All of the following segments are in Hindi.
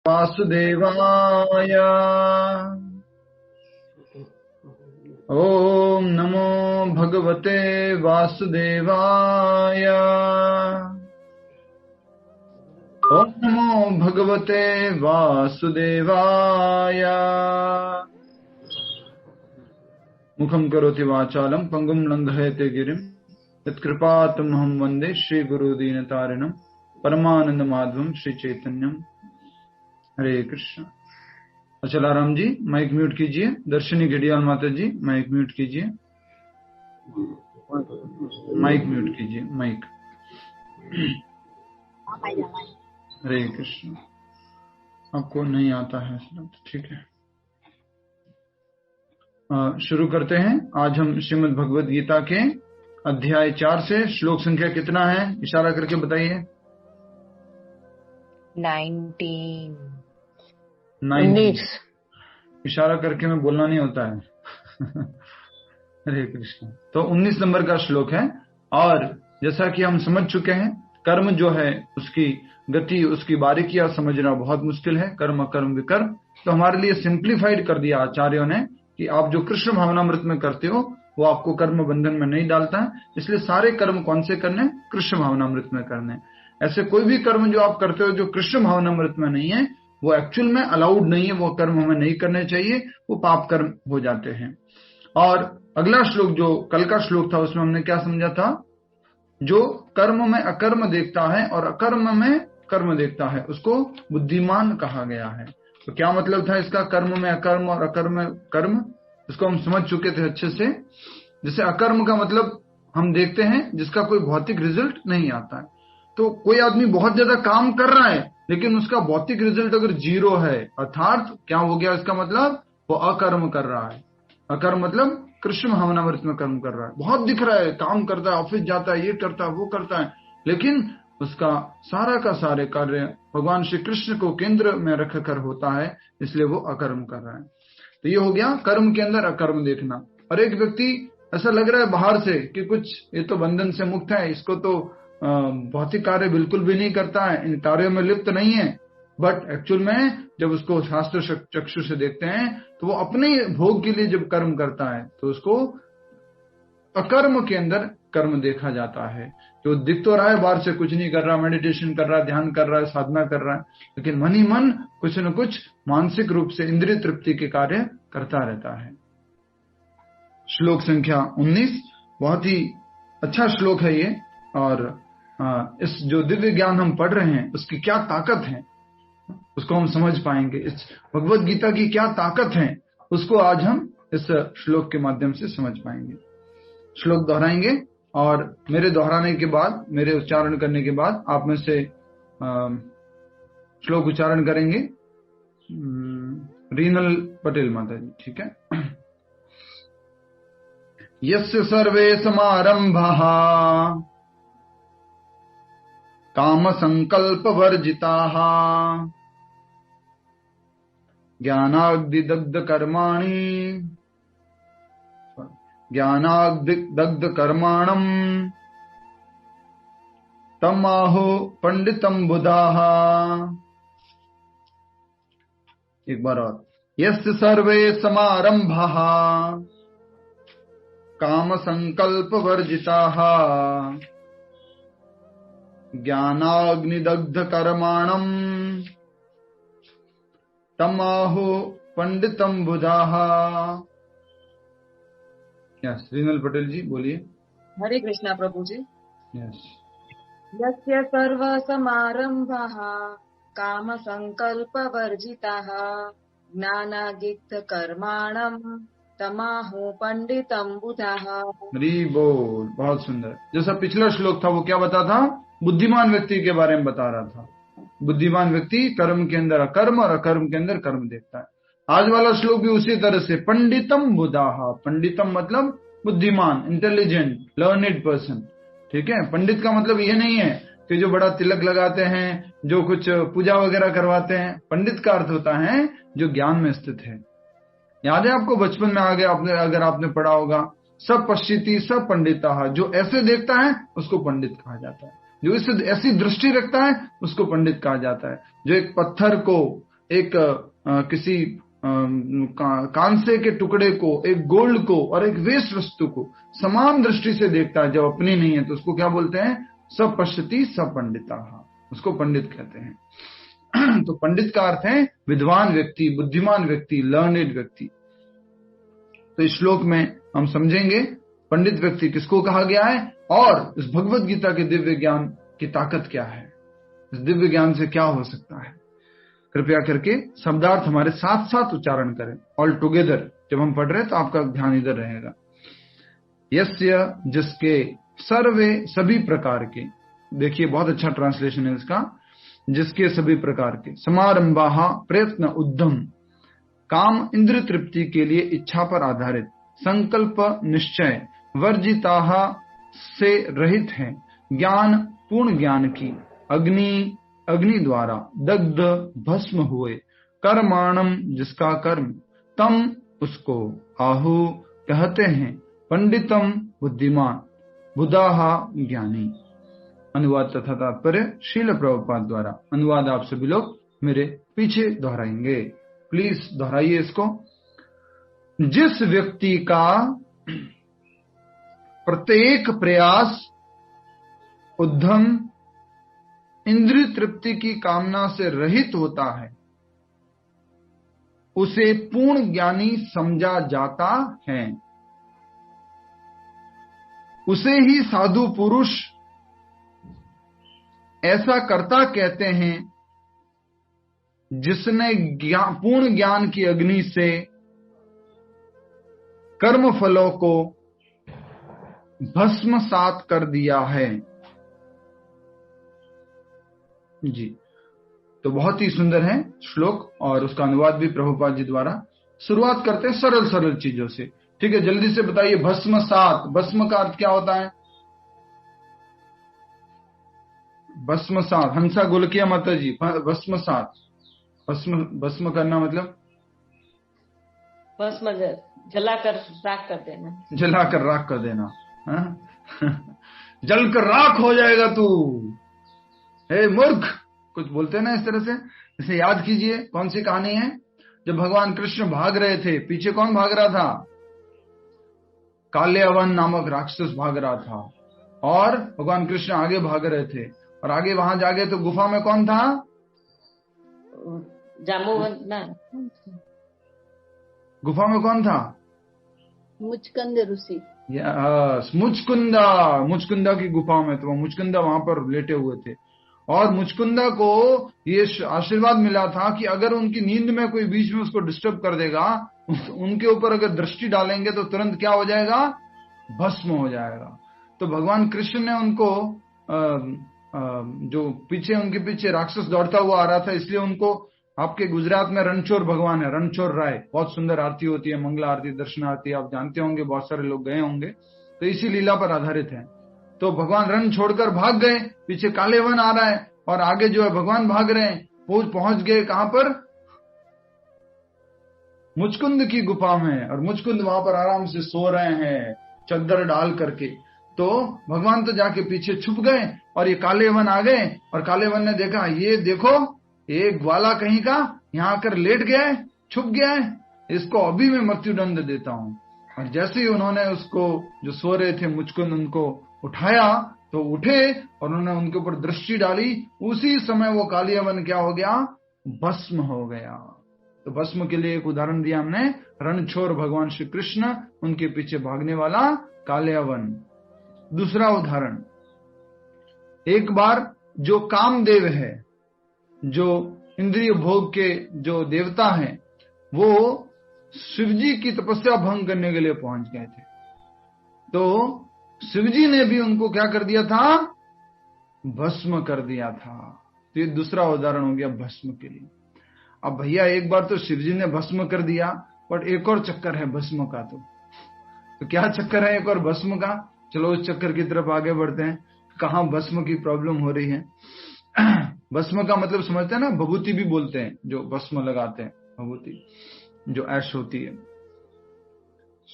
वासुदेवाय। ओम नमो भगवते वासुदेवाय। ओम नमो भगवते वासुदेवाय। मुखं करोति वाचालं पंगुं लंघयते गिरिं यत्कृपातमहं वन्दे श्रीगुरुदीनतारिणं परमानंदमाधवं श्री चैतन्यम। हरे कृष्ण। अचलाराम जी माइक म्यूट कीजिए। दर्शनी घड़ियाल माता जी माइक म्यूट कीजिए। माइक म्यूट कीजिए माइक। हरे कृष्ण। आपको नहीं आता है ठीक है। शुरू करते हैं। आज हम श्रीमद् भगवद गीता के अध्याय 4 से श्लोक संख्या कितना है इशारा करके बताइए। 19। इशारा करके मैं बोलना नहीं होता है। हरे कृष्ण। तो 19 नंबर का श्लोक है। और जैसा कि हम समझ चुके हैं, कर्म जो है उसकी गति, उसकी बारीकियां समझना बहुत मुश्किल है। कर्म अकर्म विकर्म। तो हमारे लिए सिंप्लीफाइड कर दिया आचार्यों ने कि आप जो कृष्ण भावनामृत में करते हो वो आपको कर्म बंधन में नहीं डालता है। इसलिए सारे कर्म कौन से करने? कृष्ण भावनामृत में करने। ऐसे कोई भी कर्म जो आप करते हो जो कृष्ण भावनामृत में नहीं है वो एक्चुअल में अलाउड नहीं है। वो कर्म हमें नहीं करने चाहिए, वो पाप कर्म हो जाते हैं। और अगला श्लोक जो कल का श्लोक था उसमें हमने क्या समझा था? जो कर्म में अकर्म देखता है और अकर्म में कर्म देखता है उसको बुद्धिमान कहा गया है। तो क्या मतलब था इसका? कर्म में अकर्म और अकर्म में कर्म, इसको हम समझ चुके थे अच्छे से। जैसे अकर्म का मतलब हम देखते हैं जिसका कोई भौतिक रिजल्ट नहीं आता है। तो कोई आदमी बहुत ज्यादा काम कर रहा है लेकिन उसका भौतिक रिजल्ट अगर 0 है, अर्थात क्या हो गया इसका मतलब? वो अकर्म कर रहा है। अकर्म मतलब कृष्ण भावनामृत में कर्म कर रहा है। बहुत दिख रहा है, काम करता है, ऑफिस जाता है, ये करता है, वो करता है, लेकिन उसका सारा का सारे कार्य भगवान श्री कृष्ण को केंद्र में रखकर होता है, इसलिए वो अकर्म कर रहा है। तो ये हो गया कर्म के अंदर अकर्म देखना। और एक व्यक्ति ऐसा लग रहा है बाहर से कि कुछ ये तो बंधन से मुक्त है, इसको तो भौतिक कार्य बिल्कुल भी नहीं करता है, इन कार्यों में लिप्त नहीं है, बट एक्चुअल में जब उसको शास्त्र चक्षु से देखते हैं तो वो अपने भोग के लिए जब कर्म करता है तो उसको अकर्म के अंदर कर्म देखा जाता है। जो दिख तो रहा है बाहर से कुछ नहीं कर रहा, मेडिटेशन कर रहा है, ध्यान कर रहा है, साधना कर रहा है, लेकिन मन ही मन कुछ न कुछ मानसिक रूप से इंद्रिय तृप्ति के कार्य करता रहता है। श्लोक संख्या 19 बहुत ही अच्छा श्लोक है ये। और इस जो दिव्य ज्ञान हम पढ़ रहे हैं उसकी क्या ताकत है उसको हम समझ पाएंगे। इस भगवत गीता की क्या ताकत है उसको आज हम इस श्लोक के माध्यम से समझ पाएंगे। श्लोक दोहराएंगे और मेरे दोहराने के बाद, मेरे उच्चारण करने के बाद आप में से श्लोक उच्चारण करेंगे रीनल पटेल माता जी, ठीक है। यस्य सर्वे समारंभाः काम संकल्प वर्जिताः ज्ञानाग्निदग्ध कर्माणम तमाहो पंडितम बुधाः। एक बार और। यस्य सर्वे समारंभाः काम संकल्प वर्जिताः ज्ञानाग्निदग्ध कर्माणम तमाहो पंडितम बुधाः। यस, रीनल पटेल जी बोलिए। हरे कृष्णा प्रभु जी। यस। यस्य सर्व समारंभाः काम संकल्प वर्जिताः ज्ञानाग्निदग्ध कर्माणम तमाहो पंडितम बुधाः। हरि बोल, बहुत सुंदर। जैसा पिछला श्लोक था वो क्या बता था? बुद्धिमान व्यक्ति के बारे में बता रहा था। बुद्धिमान व्यक्ति कर्म के अंदर अकर्म और अकर्म के अंदर कर्म देखता है। आज वाला श्लोक भी उसी तरह से, पंडितम बुधाः। पंडितम मतलब बुद्धिमान, इंटेलिजेंट, लर्निड पर्सन, ठीक है। पंडित का मतलब ये नहीं है कि जो बड़ा तिलक लगाते हैं, जो कुछ पूजा वगैरह करवाते हैं। पंडित का अर्थ होता है जो ज्ञान में स्थित है। याद है आपको बचपन में आगे अगर आपने पढ़ा होगा, सब पश्चिती सब पंडिता, जो ऐसे देखता है उसको पंडित कहा जाता है। जो इस ऐसी दृष्टि रखता है उसको पंडित कहा जाता है। जो एक पत्थर को एक किसी कांसे के टुकड़े को, एक गोल्ड को और एक वेस्ट वस्तु को समान दृष्टि से देखता है, जब अपनी नहीं है तो उसको क्या बोलते हैं? सब पश्यति सब पंडिता, उसको पंडित कहते हैं। तो पंडित का अर्थ है विद्वान व्यक्ति, बुद्धिमान व्यक्ति, लर्नेड व्यक्ति। तो इस श्लोक में हम समझेंगे पंडित व्यक्ति किसको कहा गया है और इस भगवत गीता के दिव्य ज्ञान की ताकत क्या है, इस दिव्य ज्ञान से क्या हो सकता है। कृपया करके शब्दार्थ हमारे साथ साथ उच्चारण करें, ऑल टुगेदर। जब हम पढ़ रहे हैं तो आपका ध्यान इधर रहेगा। यस्य, जिसके, सर्वे, सभी प्रकार के। देखिए बहुत अच्छा ट्रांसलेशन है इसका, जिसके सभी प्रकार के, समारंभाः प्रयत्न उद्यम, काम इंद्र तृप्ति के लिए इच्छा पर आधारित, संकल्प निश्चय, वर्जिताः से रहित है, ज्ञान पूर्ण ज्ञान की, अग्नि द्वारा दग्ध भस्म हुए, कर्माणम जिसका कर्म, तम उसको, आहु कहते हैं, पंडितम बुद्धिमान, बुधाहा ज्ञानी। अनुवाद तथा तात्पर्य श्रील प्रभुपाद द्वारा। अनुवाद आप सभी लोग मेरे पीछे दोहराएंगे, प्लीज दोहराइए इसको। जिस व्यक्ति का प्रत्येक प्रयास उद्यम इंद्रिय तृप्ति की कामना से रहित होता है, उसे पूर्ण ज्ञानी समझा जाता है। उसे ही साधु पुरुष ऐसा कर्ता कहते हैं जिसने पूर्ण ज्ञान की अग्नि से कर्म फलों को भस्मसात कर दिया है। जी, तो बहुत ही सुंदर है श्लोक और उसका अनुवाद भी प्रभुपाद जी द्वारा। शुरुआत करते हैं सरल सरल चीजों से, ठीक है? जल्दी से बताइए, भस्मसात, भस्म का अर्थ क्या होता है? भस्मसात, हंसा गोलकिया माता जी, भस्मसात, भस्म करना मतलब भस्म जलाकर राख कर देना, जलाकर राख कर देना। जलकर राख हो जाएगा तू, हे मूर्ख, कुछ बोलते हैं ना इस तरह से। इसे याद कीजिए, कौन सी कहानी है? जब भगवान कृष्ण भाग रहे थे, पीछे कौन भाग रहा था? काल्यवन नामक राक्षस भाग रहा था और भगवान कृष्ण आगे भाग रहे थे। और आगे वहां जाके तो गुफा में कौन था? जाम्बुवंत। गुफा में कौन था? मुचकुंद ऋषि। मुचकुंदा की गुफा में, तो मुचकुंदा वहां पर लेटे हुए थे और मुचकुंदा को ये आशीर्वाद मिला था कि अगर उनकी नींद में कोई बीच में उसको डिस्टर्ब कर देगा, उनके ऊपर अगर दृष्टि डालेंगे तो तुरंत क्या हो जाएगा? भस्म हो जाएगा। तो भगवान कृष्ण ने उनको जो पीछे, उनके पीछे राक्षस दौड़ता हुआ आ रहा था, इसलिए उनको, आपके गुजरात में रणछोड़ भगवान है, रणछोड़ राय, बहुत सुंदर आरती होती है, मंगला आरती, दर्शन आरती, आप जानते होंगे, बहुत सारे लोग गए होंगे, तो इसी लीला पर आधारित है। तो भगवान रण छोड़कर भाग गए, पीछे काले वन आ रहा है और आगे जो है भगवान भाग रहे हैं। पहुंच गए कहां पर? मुचकुंद की गुफा में, और मुचकुंद वहां पर आराम से सो रहे हैं चद्दर डाल करके। तो भगवान तो जाके पीछे छुप गए और ये काले वन आ गए और काले वन ने देखा, ये देखो एक ग्वाला कहीं का यहाँ आकर लेट गया है, छुप गया है, इसको अभी मैं मृत्युदंड देता हूं। और जैसे ही उन्होंने उसको, जो सो रहे थे मुचकुंद, उनको उठाया तो उठे और उन्होंने उनके ऊपर दृष्टि डाली, उसी समय वो कालियावन क्या हो गया? भस्म हो गया। तो भस्म के लिए एक उदाहरण दिया हमने, रणछोड़ भगवान श्री कृष्ण, उनके पीछे भागने वाला कालियावन। दूसरा उदाहरण, एक बार जो कामदेव है, जो इंद्रिय भोग के जो देवता हैं, वो शिवजी की तपस्या भंग करने के लिए पहुंच गए थे। तो शिवजी ने भी उनको क्या कर दिया था? भस्म कर दिया था। तो ये दूसरा उदाहरण हो गया भस्म के लिए। अब भैया एक बार तो शिवजी ने भस्म कर दिया, बट एक और चक्कर है भस्म का। तो क्या चक्कर है एक और भस्म का? चलो उस चक्कर की तरफ आगे बढ़ते हैं, कहां भस्म की प्रॉब्लम हो रही है। भस्म का मतलब समझते हैं ना, भभूति भी बोलते हैं, जो भस्म लगाते हैं, भभूति जो ऐश होती है।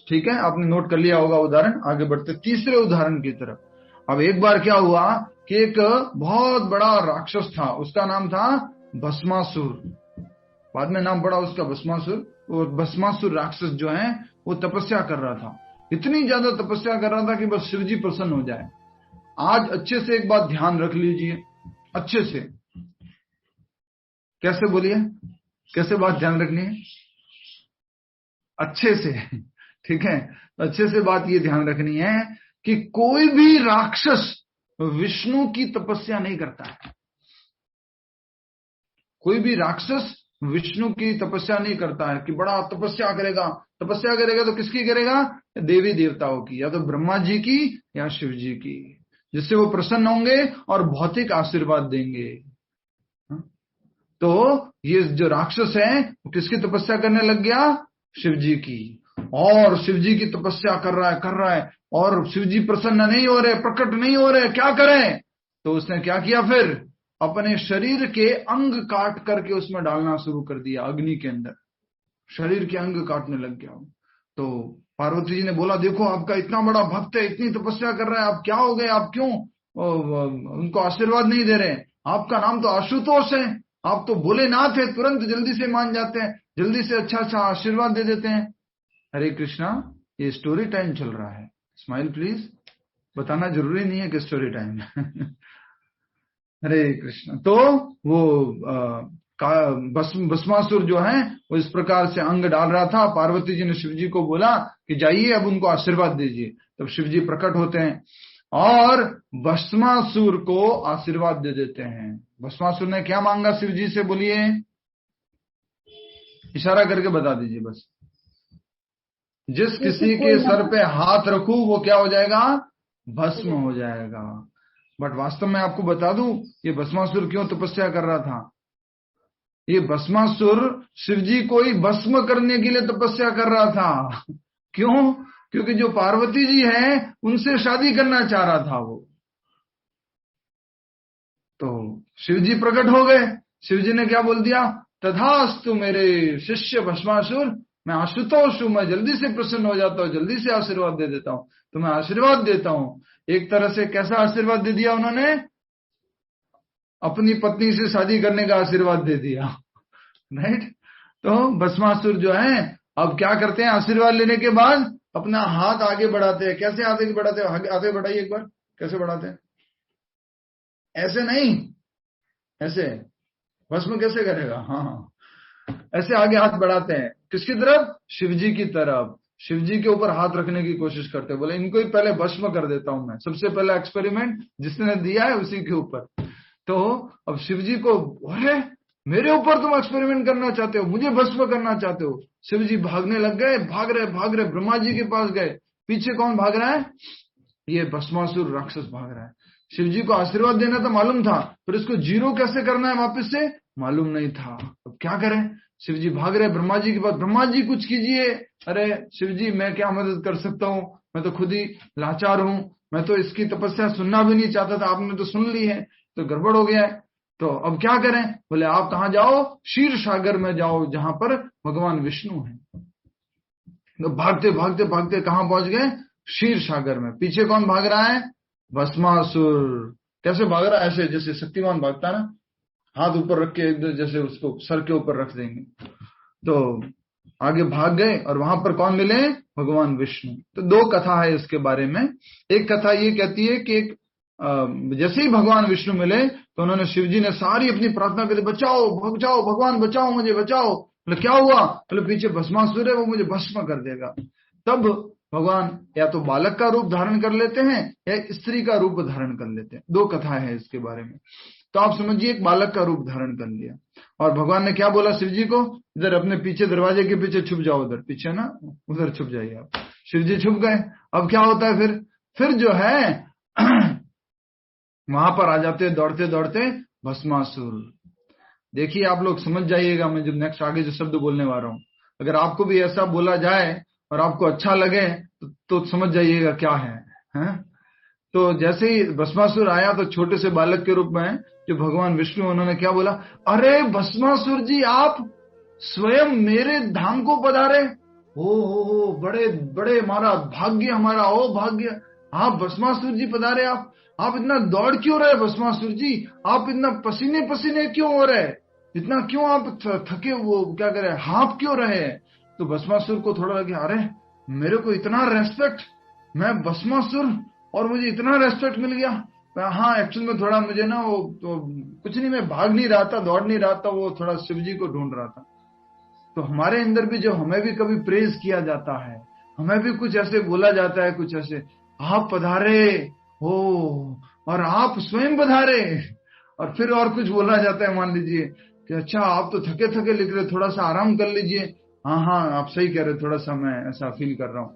ठीक है, आपने नोट कर लिया होगा उदाहरण। आगे बढ़ते तीसरे उदाहरण की तरफ। अब एक बार क्या हुआ कि एक बहुत बड़ा राक्षस था, उसका नाम था भस्मासुर। बाद में नाम पड़ा उसका भस्मासुर। वो भस्मासुर राक्षस जो है वो तपस्या कर रहा था, इतनी ज्यादा तपस्या कर रहा था कि बस शिव जी प्रसन्न हो जाए। आज अच्छे से एक बात ध्यान रख लीजिए, अच्छे से। कैसे बोलिए, कैसे बात ध्यान रखनी है? अच्छे से, ठीक है। अच्छे से बात ये ध्यान रखनी है कि कोई भी राक्षस विष्णु की तपस्या नहीं करता है। कोई भी राक्षस विष्णु की तपस्या नहीं करता है कि बड़ा तपस्या करेगा। तपस्या करेगा तो किसकी करेगा? देवी देवताओं की, या तो ब्रह्मा जी की या शिव जी की, जिससे वो प्रसन्न होंगे और भौतिक आशीर्वाद देंगे। तो ये जो राक्षस है वो किसकी तपस्या करने लग गया? शिव जी की। और शिव जी की तपस्या कर रहा है और शिव जी प्रसन्न नहीं हो रहे, प्रकट नहीं हो रहे। क्या करें? तो उसने क्या किया, फिर अपने शरीर के अंग काट करके उसमें डालना शुरू कर दिया, अग्नि के अंदर शरीर के अंग काटने लग गया। तो पार्वती जी ने बोला, देखो आपका इतना बड़ा भक्त है, इतनी तपस्या कर रहा है, आप क्या हो गए? आप क्यों उनको आशीर्वाद नहीं दे रहे? आपका नाम तो आशुतोष है, आप तो भोलेनाथ है, तुरंत जल्दी से मान जाते हैं, जल्दी से अच्छा अच्छा आशीर्वाद दे देते हैं। हरे कृष्णा, ये स्टोरी टाइम चल रहा है। स्माइल प्लीज, बताना जरूरी नहीं है कि स्टोरी टाइम है। हरे कृष्ण। तो वो भस्मासुर जो है वो इस प्रकार से अंग डाल रहा था। पार्वती जी ने शिव जी को बोला कि जाइए अब उनको आशीर्वाद दीजिए। तब शिव जी प्रकट होते हैं और भस्मासुर को आशीर्वाद दे देते हैं। भस्मासुर ने क्या मांगा शिव जी से, बोलिए, इशारा करके बता दीजिए बस। जिस किसी के सर पे हाथ रखूं वो क्या हो जाएगा? भस्म हो जाएगा। बट वास्तव में आपको बता दूं, ये भस्मासुर क्यों तपस्या कर रहा था? ये भस्मासुर शिवजी को ही भस्म करने के लिए तपस्या कर रहा था। क्यों? क्योंकि जो पार्वती जी हैं उनसे शादी करना चाह रहा था वो। तो शिवजी प्रकट हो गए। शिवजी ने क्या बोल दिया? तथास्तु मेरे शिष्य भस्मासुर, मैं आशुतोष हूं, मैं जल्दी से प्रसन्न हो जाता हूं, जल्दी से आशीर्वाद दे देता हूं। तो मैं आशीर्वाद देता हूं। एक तरह से कैसा आशीर्वाद दे दिया उन्होंने? अपनी पत्नी से शादी करने का आशीर्वाद दे दिया, राइट। तो भस्मासुर जो है अब क्या करते हैं? आशीर्वाद लेने के बाद अपना हाथ आगे बढ़ाते हैं। कैसे आगे बढ़ाते हैं? आगे बढ़ाइए एक बार, कैसे बढ़ाते हैं? ऐसे नहीं, ऐसे। भस्म कैसे करेगा? हाँ, ऐसे आगे हाथ बढ़ाते हैं। किसकी तरफ? शिवजी की तरफ। शिवजी के ऊपर हाथ रखने की कोशिश करते हैं। बोले इनको ही पहले भस्म कर देता हूं मैं। सबसे पहला एक्सपेरिमेंट जिसने दिया है उसी के ऊपर। तो अब शिवजी को, अरे मेरे ऊपर तुम एक्सपेरिमेंट करना चाहते हो, मुझे भस्म करना चाहते हो? शिवजी भागने लग गए, भाग रहे ब्रह्मा जी के पास गए। पीछे कौन भाग रहा है? ये भस्मासुर राक्षस भाग रहा है। शिवजी को आशीर्वाद देना तो मालूम था, पर इसको जीरो कैसे करना है वापस से मालूम नहीं था। अब क्या करें? शिवजी भाग रहे ब्रह्मा जी के पास। ब्रह्मा जी कुछ कीजिए। अरे शिवजी मैं क्या मदद कर सकता हूँ, मैं तो खुद ही लाचार हूं, मैं तो इसकी तपस्या सुनना भी नहीं चाहता था, आपने तो सुन ली है, तो गड़बड़ हो गया है। तो अब क्या करें? बोले आप कहां जाओ? क्षीर सागर में जाओ, जहां पर भगवान विष्णु है। तो भागते भागते भागते कहां पहुंच गए? क्षीर सागर में। पीछे कौन भाग रहा है? भस्मासुर। कैसे भाग रहा है? ऐसे जैसे शक्तिमान भागता ना, हाथ ऊपर रख के एकदम जैसे उसको सर के ऊपर रख देंगे। तो आगे भाग गए और वहां पर कौन मिले? भगवान विष्णु। तो दो कथा है इसके बारे में। एक कथा ये कहती है कि जैसे ही भगवान विष्णु मिले तो उन्होंने, शिवजी ने सारी अपनी प्रार्थना करी, बचाओ बचाओ भगवान, बचाओ मुझे, बचाओ। बोले क्या हुआ? बोले पीछे भस्मासुर है, वो मुझे भस्म कर देगा। तब भगवान या तो बालक का रूप धारण कर लेते हैं या स्त्री का रूप धारण कर लेते हैं। दो कथा है इसके बारे में। तो आप समझिए एक बालक का रूप धारण कर लिया और भगवान ने क्या बोला शिवजी को? इधर अपने पीछे दरवाजे के पीछे छुप जाओ, उधर पीछे ना, उधर छुप जाइए आप। शिवजी छुप गए। अब क्या होता है फिर जो है वहां पर आ जाते हैं दौड़ते दौड़ते भस्मासुर। देखिए आप लोग समझ जाइएगा, मैं जब नेक्स्ट आगे जो शब्द बोलने वाला हूं, अगर आपको भी ऐसा बोला जाए और आपको अच्छा लगे तो समझ जाइएगा क्या है? तो जैसे ही भस्मासुर आया तो छोटे से बालक के रूप में जो भगवान विष्णु, उन्होंने क्या बोला? अरे भस्मासुर जी, आप स्वयं मेरे धाम को पधारे हो, बड़े बड़े हमारा भाग्य, हमारा ओ भाग्य, आप भस्मासुर जी पधारे। आप इतना दौड़ क्यों रहे भस्मासुर जी? आप इतना पसीने पसीने क्यों हो रहे? इतना क्यों आप थके, वो क्या करे, हाँफ क्यों रहे? तो भस्मासुर को थोड़ा लगे, अरे मेरे को इतना रेस्पेक्ट, मैं भस्मासुर और मुझे इतना रेस्पेक्ट मिल गया। हाँ एक्चुअल में थोड़ा मुझे ना वो तो कुछ नहीं, मैं भाग नहीं रहा था, दौड़ नहीं रहा था, वो थोड़ा शिव जी को ढूंढ रहा था। तो हमारे अंदर भी जब हमें भी कभी प्रेज किया जाता है, हमें भी कुछ ऐसे बोला जाता है, कुछ ऐसे, आप पधारे हो और आप स्वयं पधारे, और फिर और कुछ बोला जाता है, मान लीजिए कि अच्छा आप तो थके थके लिख रहे, थोड़ा सा आराम कर लीजिए। हाँ हाँ आप सही कह रहे, थोड़ा सा मैं ऐसा फील कर रहा हूँ,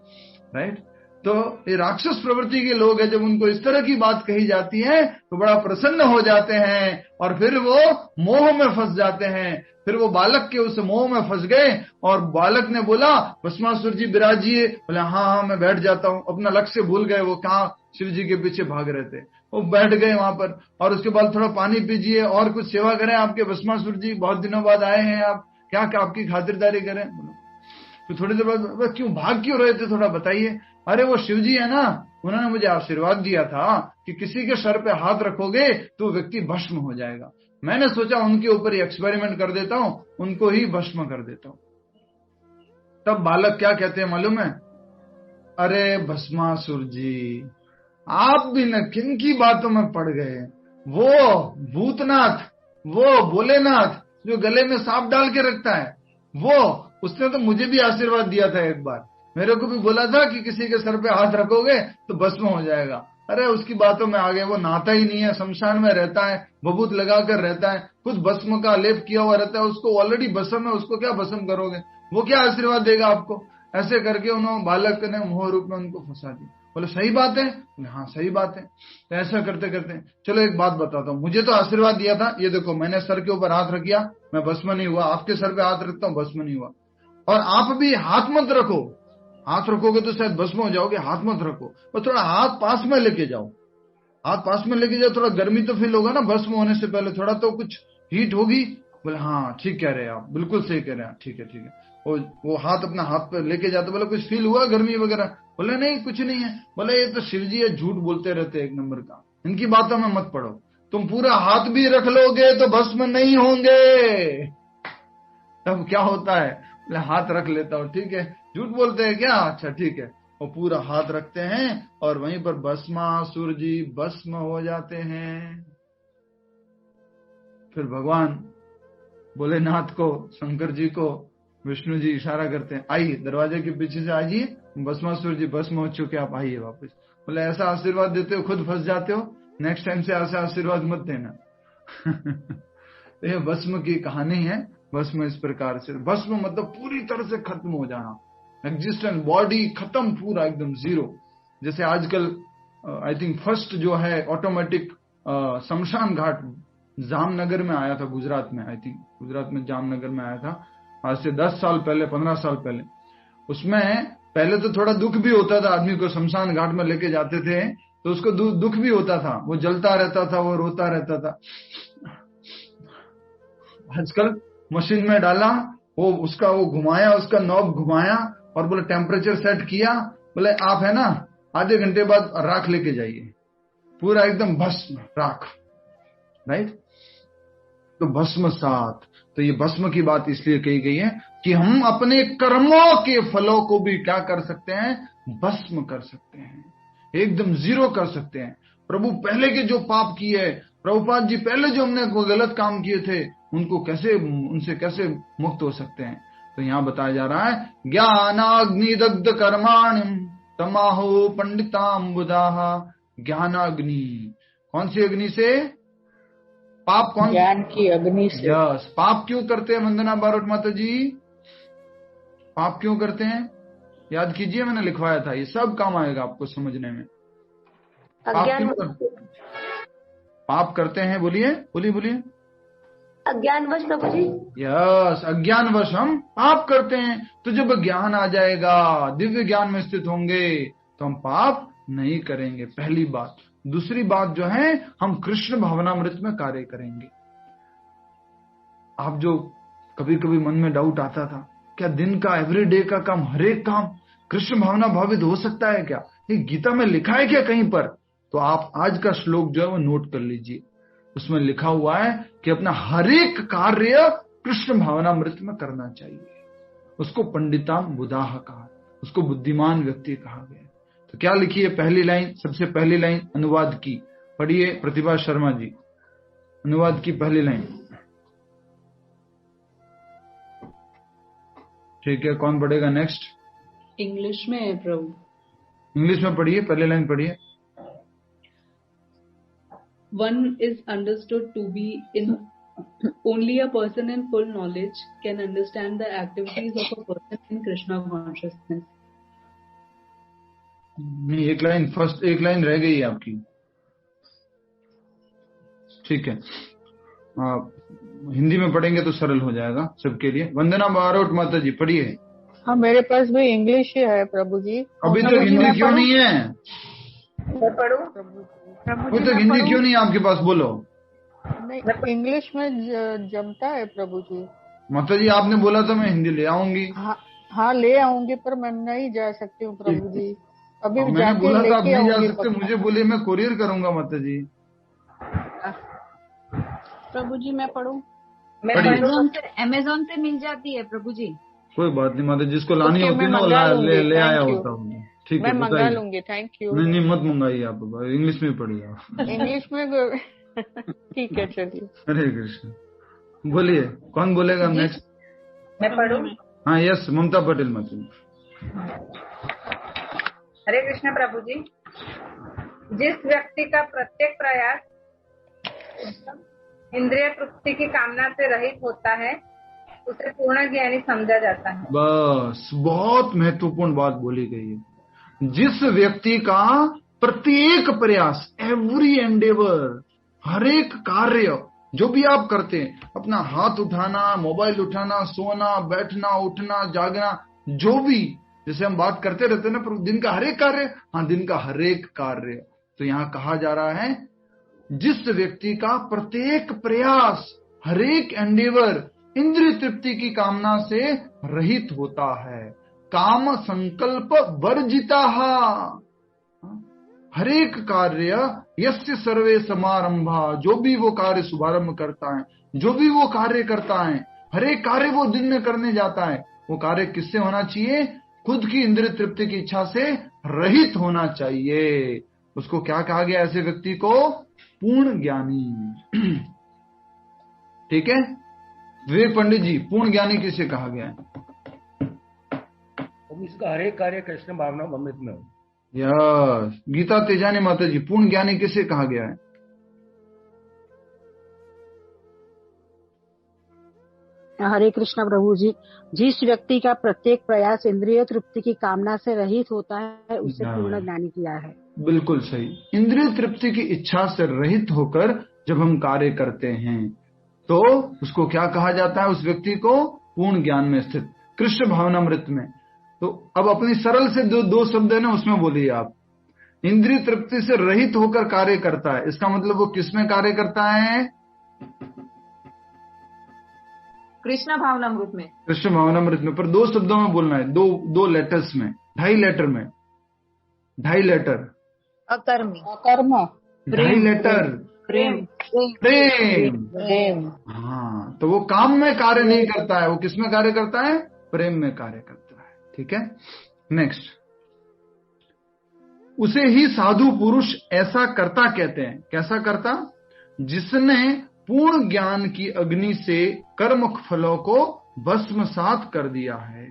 राइट। तो ये राक्षस प्रवृत्ति के लोग हैं, जब उनको इस तरह की बात कही जाती है तो बड़ा प्रसन्न हो जाते हैं और फिर वो मोह में फंस जाते हैं। फिर वो बालक के उस मोह में फंस गए और बालक ने बोला भस्मासुर जी विराजिए, बोले हाँ हाँ मैं बैठ जाता हूँ। अपना लक्ष्य भूल गए, वो कहाँ शिव जी के पीछे भाग रहे थे, वो बैठ गए वहां पर। और उसके बाद थोड़ा पानी पीजिए और कुछ सेवा करें आपके भस्मासुर जी, बहुत दिनों बाद आए हैं आप, क्या आपकी खातिरदारी करें। तो थोड़ी देर बाद क्यों भाग क्यों रहे थे, थोड़ा बताइए। अरे वो शिव जी है ना, उन्होंने मुझे आशीर्वाद दिया था कि किसी के सर पे हाथ रखोगे तो व्यक्ति भस्म हो जाएगा। मैंने सोचा उनके ऊपर ही एक्सपेरिमेंट कर देता हूं, उनको ही भस्म कर देता हूं। तब बालक क्या कहते हैं मालूम है, अरे भस्मासुर जी आप भी न किन की बातों में पड़ गए। वो भूतनाथ, वो भोलेनाथ जो गले में सांप डाल के रखता है, वो उसने तो मुझे भी आशीर्वाद दिया था एक बार, मेरे को भी बोला था कि किसी के सर पे हाथ रखोगे तो भस्म हो जाएगा। अरे उसकी बातों में आ गए, वो नहाता ही नहीं है, शमशान में रहता है, बबूत लगा कर रहता है, खुद भस्म का लेप किया हुआ रहता है, उसको ऑलरेडी भस्म है, उसको क्या भस्म करोगे, वो क्या आशीर्वाद देगा आपको। ऐसे करके उन्होंने बालक ने मोह रूप में उनको फंसा दिया। बोले सही बात है, हाँ सही बात है। तो ऐसा करते करते चलो एक बात बताता हूँ, मुझे तो आशीर्वाद दिया था, ये देखो मैंने सर के ऊपर हाथ रख दिया, मैं भस्म नहीं हुआ, आपके सर पे हाथ रखता हूँ भस्म नहीं हुआ। और आप भी हाथ मत रखो, हाथ रखोगे तो शायद भस्म हो जाओगे, हाथ मत रखो, और थोड़ा हाथ पास में लेके जाओ, हाथ पास में लेके जाओ, थोड़ा गर्मी तो फील होगा ना भस्म होने से पहले, थोड़ा तो कुछ हीट होगी। बोले हाँ ठीक कह रहे हैं आप, बिल्कुल सही कह रहे हैं, ठीक है ठीक है। वो हाथ अपना हाथ पे लेके जाते, बोले कुछ फील हुआ गर्मी वगैरह, बोले नहीं कुछ नहीं है। बोले ये तो शिवजी है, झूठ बोलते रहते एक नंबर का, इनकी बातों में मत पड़ो, तुम पूरा हाथ भी रख लोगे तो भस्म नहीं होंगे। तब क्या होता है, बोले हाथ रख लेता हूँ, ठीक है, झूठ बोलते हैं क्या, अच्छा ठीक है। वो पूरा हाथ रखते हैं और वहीं पर भस्मासुर जी भस्म हो जाते हैं। फिर भगवान भोलेनाथ को, शंकर जी को विष्णु जी इशारा करते हैं, आइए दरवाजे के पीछे से आइए, भस्मासुर जी भस्म हो चुके, आप आइए वापस। बोले ऐसा आशीर्वाद देते हो खुद फंस जाते हो, नेक्स्ट टाइम से ऐसा आशीर्वाद मत देना। तो ये भस्म की कहानी है। भस्म इस प्रकार से, भस्म मतलब पूरी तरह से खत्म हो जाना, एग्जिस्टेंस, बॉडी खत्म, पूरा एकदम जीरो। जैसे आजकल आई थिंक फर्स्ट जो है ऑटोमेटिक शमशान घाट जामनगर में आया था, गुजरात में, आई थिंक गुजरात में जामनगर में आया था, आज से 10 साल पहले, 15 साल पहले। उसमें पहले तो थोड़ा दुख भी होता था, आदमी को शमशान घाट में लेके जाते थे तो उसको दुख भी होता था, वो जलता रहता था, वो रोता रहता था। आजकल मशीन में डाला, वो उसका वो घुमाया, उसका नॉब घुमाया और बोले टेम्परेचर सेट किया, बोले आप है ना आधे घंटे बाद राख लेके जाइए, पूरा एकदम भस्म राख, राइट। तो भस्म साथ, तो ये भस्म की बात इसलिए कही गई है कि हम अपने कर्मों के फलों को भी क्या कर सकते हैं, भस्म कर सकते हैं, एकदम जीरो कर सकते हैं। प्रभु पहले के जो पाप किए, प्रभुपाद जी पहले जो हमने गलत काम किए थे, उनको कैसे, उनसे कैसे मुक्त हो सकते हैं। तो यहां बताया जा रहा है, ज्ञानाग्नि दग्ध कर्माणि तमाहो पंडितांबुदाः। ज्ञानाग्नि, कौन सी अग्नि से, पाप कौन, ज्ञान की अग्नि से। यस, पाप क्यों करते हैं वंदना बारोट माता जी, पाप क्यों करते हैं, याद कीजिए, मैंने लिखवाया था, ये सब काम आएगा आपको समझने में। पाप करते हैं, बोलिए बोलिए बोलिए। अज्ञानवश प्रभु जी। यस, अज्ञानवश हम पाप करते हैं। तो जब ज्ञान आ जाएगा, दिव्य ज्ञान में स्थित होंगे, तो हम पाप नहीं करेंगे, पहली बात। दूसरी बात जो है, हम कृष्ण भावनामृत में कार्य करेंगे। आप जो कभी कभी मन में डाउट आता था, क्या दिन का एवरीडे का काम, हर एक काम कृष्ण भावना भावित हो सकता है क्या, ये गीता में लिखा है क्या कहीं पर, तो आप आज का श्लोक जो है वो नोट कर लीजिए। उसमें लिखा हुआ है कि अपना हर एक कार्य कृष्ण भावनामृत में करना चाहिए। उसको पंडिता बुधाह कहा, उसको बुद्धिमान व्यक्ति कहा गया। तो क्या लिखी है पहली लाइन, सबसे पहली लाइन अनुवाद की पढ़िए प्रतिभा शर्मा जी, अनुवाद की पहली लाइन। ठीक है, कौन पढ़ेगा नेक्स्ट? इंग्लिश में है प्रभु। इंग्लिश में पढ़िए, पहली लाइन पढ़िए। One is understood to be in only a person in full knowledge can understand the activities of a person in Krishna consciousness. नहीं, एक लाइन फर्स्ट, एक लाइन रह गई है आपकी। ठीक है, आप हिंदी में पढ़ेंगे तो सरल हो जाएगा सबके लिए। वंदना बारोट माता जी पढ़िए। हाँ, मेरे पास भी इंग्लिश ही है प्रभु जी। अभी तक हिंदी क्यों नहीं है? मैं पढ़ूं? अभी तक हिंदी क्यों नहीं है आपके पास? बोलो। नहीं, इंग्लिश में जमता है प्रभु जी। माता जी आपने बोला था मैं हिंदी ले आऊंगी। हाँ ले आऊंगी, पर मैं नहीं जा सकती हूँ प्रभु जी। अभी मैंने जाके बोला था आप लेके नहीं जा आऊंगी। सकते, मुझे बोले मैं कोरियर करूंगा। माता जी प्रभु जी मैं पढ़ूं? मैं अमेज़न से मिल जाती है प्रभु जी। कोई बात नहीं माता जी, जिसको लानी होती है ना वो ले आया होता हूँ। ठीक है, मैं मंगा लूंगी। Thank you. नहीं मत मंगाइए आप, इंग्लिश में पढ़िए आप। इंग्लिश में ठीक है, चलिए। हरे कृष्ण। बोलिए, कौन बोलेगा नेक्स्ट? मैं पढ़ूं? हाँ यस, ममता पटेल माता जी। हरे कृष्ण प्रभु जी। जिस व्यक्ति का प्रत्येक प्रयास इंद्रिय तृप्ति की कामना से रहित होता है उसे पूर्ण ज्ञानी समझा जाता है। बस, बहुत महत्वपूर्ण बात बोली गई है। जिस व्यक्ति का प्रत्येक प्रयास, एवरी एंडेवर, हर एक कार्य जो भी आप करते हैं, अपना हाथ उठाना, मोबाइल उठाना, सोना, बैठना, उठना, जागना, जो भी, जैसे हम बात करते रहते हैं ना, पर दिन का हर एक कार्य, हाँ दिन का हर एक कार्य। तो यहाँ कहा जा रहा है जिस व्यक्ति का प्रत्येक प्रयास, हर एक एंडेवर इंद्रिय तृप्ति की कामना से रहित होता है, काम संकल्प वर्जिता, हर एक कार्य यस्य सर्वे समारंभा, जो भी वो कार्य शुभारंभ करता है, जो भी वो कार्य करता है, हर एक कार्य वो दिन में करने जाता है, वो कार्य किससे होना चाहिए? खुद की इंद्रिय तृप्ति की इच्छा से रहित होना चाहिए। उसको क्या कहा गया? ऐसे व्यक्ति को पूर्ण ज्ञानी। ठीक है, विवेक पंडित जी, पूर्ण ज्ञानी किसे कहा गया है? इसका हर एक कार्य कृष्ण भावना अमृत में हो। यस, गीता तेजानी माता जी, पूर्ण ज्ञानी किसे कहा गया है? हरे कृष्ण प्रभु जी। जिस व्यक्ति का प्रत्येक प्रयास इंद्रिय तृप्ति की कामना से रहित होता है उसे पूर्ण ज्ञानी किया है। बिल्कुल सही। इंद्रिय तृप्ति की इच्छा से रहित होकर जब हम कार्य करते हैं तो उसको क्या कहा जाता है? उस व्यक्ति को पूर्ण ज्ञान में स्थित, कृष्ण भावनामृत में। तो अब अपनी सरल से दो शब्द है ना, उसमें बोलिए आप। इंद्रिय तृप्ति से रहित होकर कार्य करता है, इसका मतलब वो किसमें कार्य करता है? कृष्ण भावनामृत में। कृष्ण भावनामृत में, पर दो शब्दों में बोलना है, दो लेटर्स में, 2.5 लेटर में, 2.5 लेटर। अकर्म 2.5 लेटर। प्रेम। प्रेम। हाँ, तो वो काम में कार्य नहीं करता है, वो किसमें कार्य करता है? प्रेम में कार्य करता है। ठीक है, नेक्स्ट। उसे ही साधु पुरुष ऐसा करता कहते हैं। कैसा करता? जिसने पूर्ण ज्ञान की अग्नि से कर्म फलों को भस्मसात कर दिया है।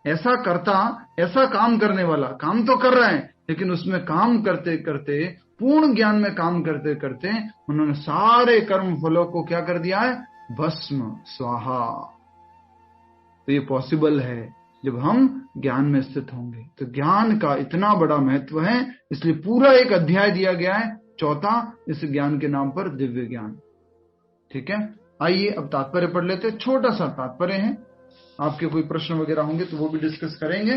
ऐसा करता, ऐसा काम करने वाला, काम तो कर रहा है लेकिन उसमें काम करते करते, पूर्ण ज्ञान में काम करते करते उन्होंने सारे कर्म फलों को क्या कर दिया है? भस्म स्वाहा। तो ये पॉसिबल है जब हम ज्ञान में स्थित होंगे। तो ज्ञान का इतना बड़ा महत्व है, इसलिए पूरा एक अध्याय दिया गया है, 4, इस ज्ञान के नाम पर, दिव्य ज्ञान। ठीक है, आइए अब तात्पर्य पढ़ लेते। छोटा सा तात्पर्य है, आपके कोई प्रश्न वगैरह होंगे तो वो भी डिस्कस करेंगे।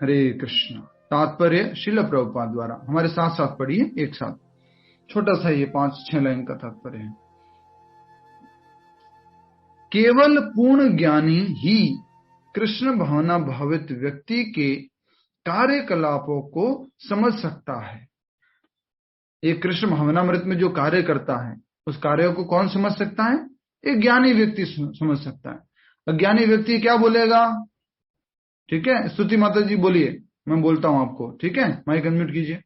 हरे कृष्ण। तात्पर्य श्रील प्रभुपाद द्वारा, हमारे साथ साथ पढ़िए एक साथ। छोटा सा ये 5-6 लाइन का तात्पर्य है। केवल पूर्ण ज्ञानी ही कृष्ण भावना भावित व्यक्ति के कार्यकलापों को समझ सकता है। ये कृष्ण भावनामृत में जो कार्य करता है उस कार्य को कौन समझ सकता है? एक ज्ञानी व्यक्ति समझ सकता है। अज्ञानी व्यक्ति क्या बोलेगा? ठीक है, स्तुति माता जी बोलिए, मैं बोलता हूं आपको, ठीक है, माइक अनम्यूट कीजिए।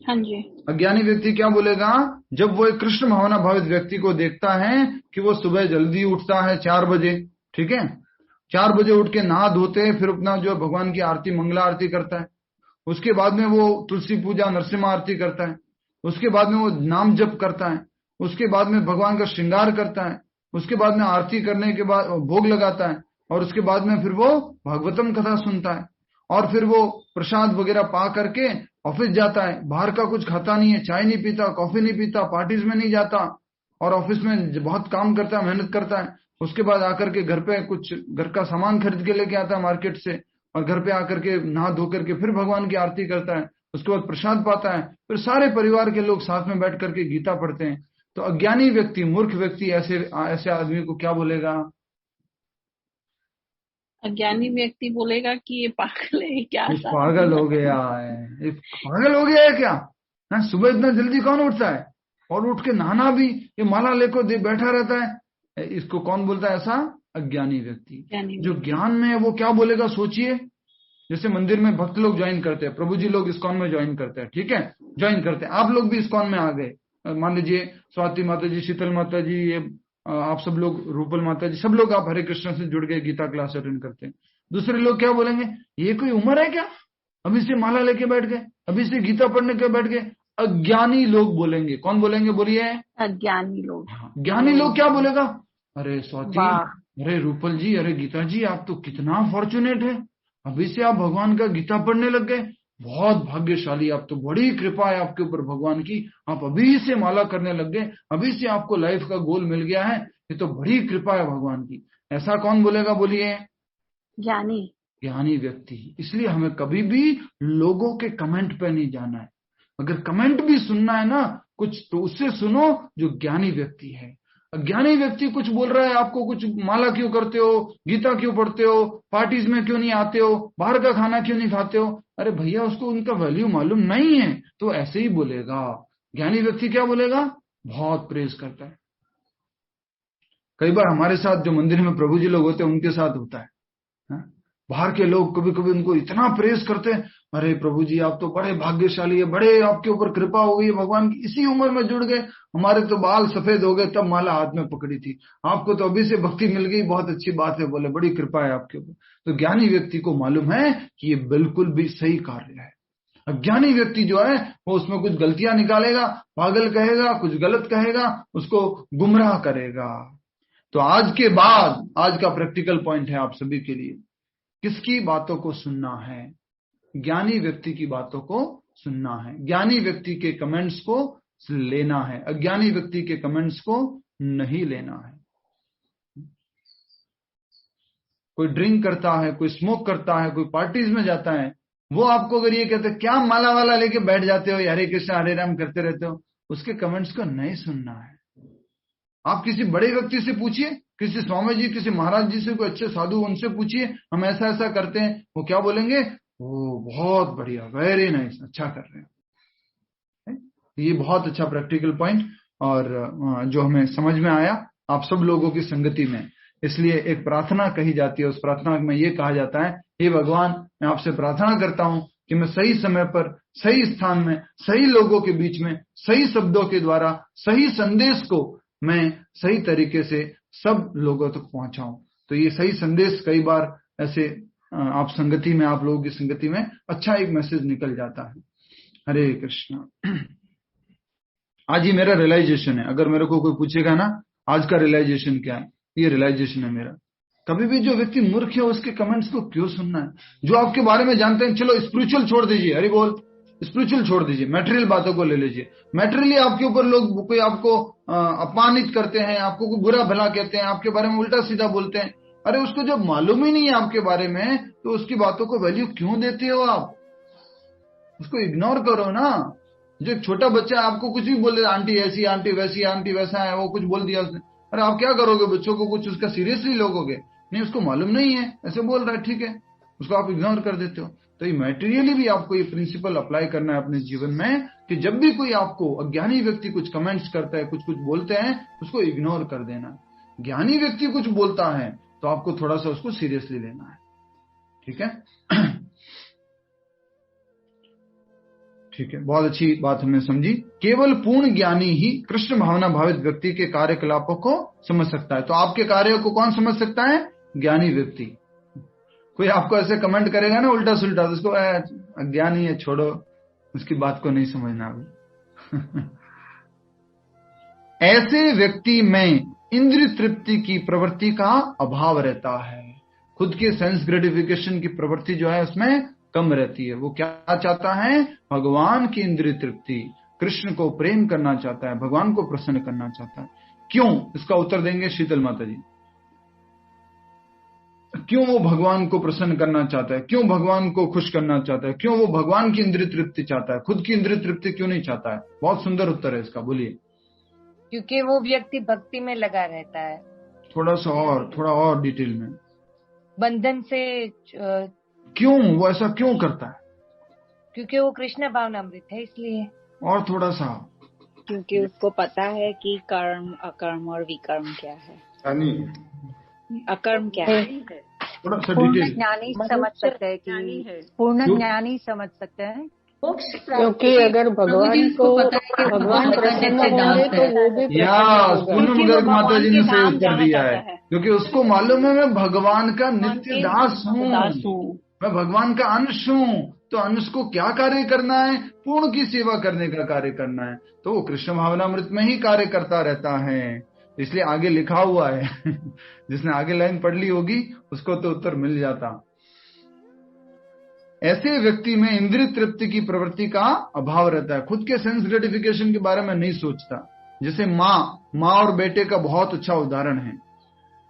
हाँ जी। अज्ञानी व्यक्ति क्या बोलेगा? जब वो एक कृष्ण भावना भावित व्यक्ति को देखता है कि वो सुबह जल्दी उठता है 4 बजे, ठीक है, 4 बजे उठ के नहा धोते फिर अपना जो भगवान की आरती मंगला आरती करता है, उसके बाद में वो तुलसी पूजा नरसिम्हा आरती करता है, उसके बाद में वो नाम जप करता है, उसके बाद में भगवान का श्रृंगार करता है, उसके बाद में आरती करने के बाद भोग लगाता है, और उसके बाद में फिर वो भागवतम कथा सुनता है, और फिर वो प्रसाद वगैरह पा करके ऑफिस जाता है। बाहर का कुछ खाता नहीं है, चाय नहीं पीता, कॉफी नहीं पीता, पार्टीज में नहीं जाता, और ऑफिस में बहुत काम करता है, मेहनत करता है। उसके बाद आकर के घर पे कुछ घर का सामान खरीद के लेके आता है मार्केट से, और घर पे आकर के नहा धो करके फिर भगवान की आरती करता है, उसके बाद प्रसाद पाता है, फिर सारे परिवार के लोग साथ में बैठ करके गीता पढ़ते हैं। तो अज्ञानी व्यक्ति, मूर्ख व्यक्ति ऐसे आदमी को क्या बोलेगा? अज्ञानी व्यक्ति बोलेगा कि ये पागल है क्या? पागल हो गया है, ये पागल हो गया है क्या? सुबह इतना जल्दी कौन उठता है? और उठ के नहाना भी, ये माला लेकर बैठा रहता है। इसको कौन बोलता है ऐसा? अज्ञानी व्यक्ति। जो ज्ञान में है वो क्या बोलेगा? सोचिए, जैसे मंदिर में भक्त लोग ज्वाइन करते हैं, प्रभु जी लोग इस्कॉन में ज्वाइन करते हैं, ठीक है, ज्वाइन करते हैं, आप लोग भी इस्कॉन में आ गए, मान लीजिए स्वाति माता जी, शीतल माता जी, ये आप सब लोग, रूपल माता जी, सब लोग आप हरे कृष्ण से जुड़ गए, गीता क्लास अटेंड करते हैं। दूसरे लोग क्या बोलेंगे? ये कोई उम्र है क्या, अभी से माला लेके बैठ गए, अभी से गीता पढ़ने के बैठ गए। अज्ञानी लोग बोलेंगे। कौन बोलेंगे? बोलिए। अज्ञानी लोग। ज्ञानी लोग क्या बोलेगा? अरे स्वाति, अरे रूपल जी, अरे गीता जी, आप तो कितना फॉर्चुनेट है, अभी से आप भगवान का गीता पढ़ने लग गए, बहुत भाग्यशाली, आप तो बड़ी कृपा है आपके ऊपर भगवान की, आप अभी से माला करने लग गए, अभी से आपको लाइफ का गोल मिल गया है, ये तो बड़ी कृपा है भगवान की। ऐसा कौन बोलेगा? बोलिए। ज्ञानी। ज्ञानी व्यक्ति। इसलिए हमें कभी भी लोगों के कमेंट पे नहीं जाना है। अगर कमेंट भी सुनना है ना कुछ, तो उससे सुनो जो ज्ञानी व्यक्ति है। अज्ञानी व्यक्ति कुछ बोल रहा है आपको, कुछ माला क्यों करते हो, गीता क्यों पढ़ते हो, पार्टीज में क्यों नहीं आते हो, बाहर का खाना क्यों नहीं खाते हो, अरे भैया उसको उनका वैल्यू मालूम नहीं है, तो ऐसे ही बोलेगा। ज्ञानी व्यक्ति क्या बोलेगा? बहुत प्रेज करता है। कई बार हमारे साथ जो मंदिर में प्रभु जी लोग होते हैं उनके साथ होता है, बाहर के लोग कभी कभी उनको इतना प्रेज करते हैं, अरे प्रभु जी आप तो बड़े भाग्यशाली है, बड़े आपके ऊपर कृपा हो गई है भगवान की, इसी उम्र में जुड़ गए, हमारे तो बाल सफेद हो गए तब माला हाथ में पकड़ी थी, आपको तो अभी से भक्ति मिल गई, बहुत अच्छी बात है, बोले बड़ी कृपा है आपके ऊपर। तो ज्ञानी व्यक्ति को मालूम है कि ये बिल्कुल भी सही कार्य है। अज्ञानी व्यक्ति जो है वो उसमें कुछ गलतियां निकालेगा, पागल कहेगा, कुछ गलत कहेगा, उसको गुमराह करेगा। तो आज के बाद आज का प्रैक्टिकल पॉइंट है आप सभी के लिए, किसकी बातों को सुनना है? ज्ञानी व्यक्ति की बातों को सुनना है, ज्ञानी व्यक्ति के कमेंट्स को लेना है, अज्ञानी व्यक्ति के कमेंट्स को नहीं लेना है। कोई ड्रिंक करता है, कोई स्मोक करता है, कोई पार्टीज में जाता है, वो आपको अगर ये कहते क्या माला वाला लेके बैठ जाते हो, हरे कृष्ण हरे राम करते रहते हो, उसके कमेंट्स को नहीं सुनना है। आप किसी बड़े व्यक्ति से पूछिए, किसी स्वामी जी, किसी महाराज जी से, कोई अच्छे साधु, उनसे पूछिए हम ऐसा ऐसा करते हैं, वो क्या बोलेंगे? वो बहुत बढ़िया, वेरी नाइस, अच्छा कर रहे हैं। ये बहुत अच्छा प्रैक्टिकल पॉइंट और जो हमें समझ में आया आप सब लोगों की संगति में। इसलिए एक प्रार्थना कही जाती है, उस प्रार्थना में ये कहा जाता है, हे भगवान मैं आपसे प्रार्थना करता हूं कि मैं सही समय पर, सही स्थान में, सही लोगों के बीच में, सही शब्दों के द्वारा, सही संदेश को मैं सही तरीके से सब लोगों तक पहुंचाऊं। तो ये सही संदेश कई बार ऐसे आप संगति में, आप लोगों की संगति में अच्छा एक मैसेज निकल जाता है। हरे कृष्णा। आज ही मेरा रियलाइजेशन है, अगर मेरे को कोई पूछेगा ना आज का रियलाइजेशन क्या है, ये रियलाइजेशन है मेरा। कभी भी जो व्यक्ति मूर्ख है उसके कमेंट्स को क्यों सुनना है? जो आपके बारे में जानते हैं, चलो स्पिरिचुअल छोड़ दीजिए, हरि बोल, स्पिरिचुअल छोड़ दीजिए, मैटेरियल बातों को ले लीजिए। मैटेरियली आपके ऊपर लोग कोई आपको अपमानित करते हैं, आपको कोई बुरा भला कहते हैं, आपके बारे में उल्टा सीधा बोलते हैं, अरे उसको जब मालूम ही नहीं है आपके बारे में तो उसकी बातों को वैल्यू क्यों देते हो आप? उसको इग्नोर करो ना। जो एक छोटा बच्चा आपको कुछ भी बोल दे, आंटी ऐसी, आंटी वैसी, आंटी वैसा है, वो कुछ बोल दिया उसने, अरे आप क्या करोगे? बच्चों को कुछ उसका सीरियसली लोगे? नहीं, उसको मालूम नहीं है, ऐसे बोल रहा है, ठीक है, उसको आप इग्नोर कर देते हो। तो ये मैटेरियली भी आपको ये प्रिंसिपल अप्लाई करना है अपने जीवन में कि जब भी कोई आपको अज्ञानी व्यक्ति कुछ कमेंट्स करता है, कुछ कुछ बोलते हैं, उसको इग्नोर कर देना। ज्ञानी व्यक्ति कुछ बोलता है तो आपको थोड़ा सा उसको सीरियसली लेना है। ठीक है, ठीक है, बहुत अच्छी बात हमने समझी। केवल पूर्ण ज्ञानी ही कृष्ण भावना भावित व्यक्ति के कार्यकलापों को समझ सकता है। तो आपके कार्यों को कौन समझ सकता है? ज्ञानी व्यक्ति। कोई आपको ऐसे कमेंट करेगा ना उल्टा सुल्टा, तो उसको अज्ञानी है, छोड़ो, उसकी बात को नहीं समझना अभी। ऐसे व्यक्ति में इंद्रिय तृप्ति की प्रवृत्ति का अभाव रहता है। खुद के सेंस ग्रेटिफिकेशन की प्रवृत्ति जो है उसमें कम रहती है। वो क्या चाहता है? भगवान की इंद्रिय तृप्ति, कृष्ण को प्रेम करना चाहता है, भगवान को प्रसन्न करना चाहता है। क्यों? इसका उत्तर देंगे शीतल माता जी। क्यों वो भगवान को प्रसन्न करना चाहता है? क्यों भगवान को खुश करना चाहता है? क्यों वो भगवान की इंद्रिय तृप्ति चाहता है? खुद की इंद्रिय तृप्ति क्यों नहीं चाहता है? बहुत सुंदर उत्तर है इसका, बोलिए। क्योंकि वो व्यक्ति भक्ति में लगा रहता है। थोड़ा और डिटेल में। बंधन से क्यों वो ऐसा क्यों करता है? क्योंकि वो कृष्ण भावनामृत है, इसलिए। और थोड़ा सा, क्योंकि उसको पता है कि कर्म, अकर्म और विकर्म क्या है। अकर्म क्या है? थोड़ा सा पूर्ण डिटेल। ज्ञानी समझ सकते हैं कि पूर्ण ज्ञानी समझ सकते हैं, क्योंकि अगर भगवान को भगवान प्रसन्न होंगे तो वो भी पूनम गर्ग माता जी ने सही उत्तर दिया है, क्योंकि उसको मालूम है मैं भगवान का नित्य दास हूँ, मैं भगवान का अंश हूँ। तो अंश को क्या कार्य करना है? पूर्ण की सेवा करने का कार्य करना है। तो वो कृष्ण भावनामृत में ही कार्य करता रहता है, इसलिए आगे लिखा हुआ है। जिसने आगे लाइन पढ़ ली होगी उसको तो उत्तर मिल जाता। ऐसे व्यक्ति में इंद्रिय तृप्ति की प्रवृत्ति का अभाव रहता है, खुद के सेंस ग्रेटिफिकेशन के बारे में नहीं सोचता। जैसे माँ और बेटे का बहुत अच्छा उदाहरण है।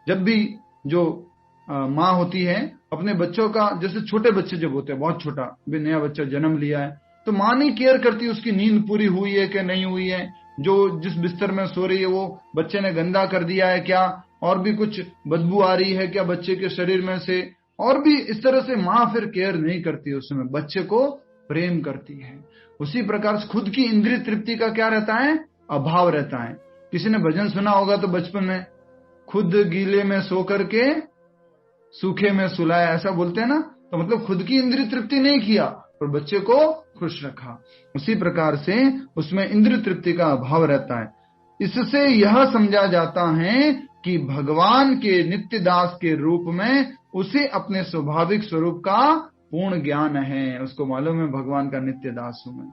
जब भी जो माँ होती है अपने बच्चों का, जैसे छोटे बच्चे जब होते हैं, बहुत छोटा भी नया बच्चा जन्म लिया है, तो माँ नहीं केयर करती उसकी नींद पूरी हुई है कि नहीं हुई है, जो जिस बिस्तर में सो रही है वो बच्चे ने गंदा कर दिया है क्या, और भी कुछ बदबू आ रही है क्या बच्चे के शरीर में से, और भी इस तरह से माँ फिर केयर नहीं करती, उस समय बच्चे को प्रेम करती है। उसी प्रकार से खुद की इंद्रिय तृप्ति का क्या रहता है? अभाव रहता है। किसी ने भजन सुना होगा तो बचपन में, खुद गीले में सो करके सूखे में सुलाया, ऐसा बोलते हैं ना। तो मतलब खुद की इंद्रिय तृप्ति नहीं किया और बच्चे को खुश रखा। उसी प्रकार से उसमें इंद्रिय तृप्ति का अभाव रहता है। इससे यह समझा जाता है कि भगवान के नित्य दास के रूप में उसे अपने स्वाभाविक स्वरूप का पूर्ण ज्ञान है। उसको मालूम है भगवान का नित्य दास हूं मैं,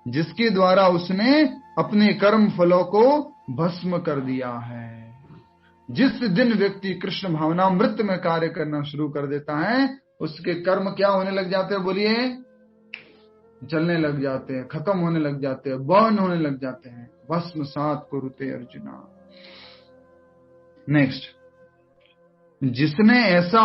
जिसके द्वारा उसने अपने कर्म फलों को भस्म कर दिया है। जिस दिन व्यक्ति कृष्ण भावनामृत में कार्य करना शुरू कर देता है, उसके कर्म क्या होने लग जाते हैं? बोलिए, जलने लग जाते हैं, खत्म होने लग जाते हैं, बर्न होने लग जाते हैं। भस्म सात कुरुते अर्जुना। नेक्स्ट, जिसने ऐसा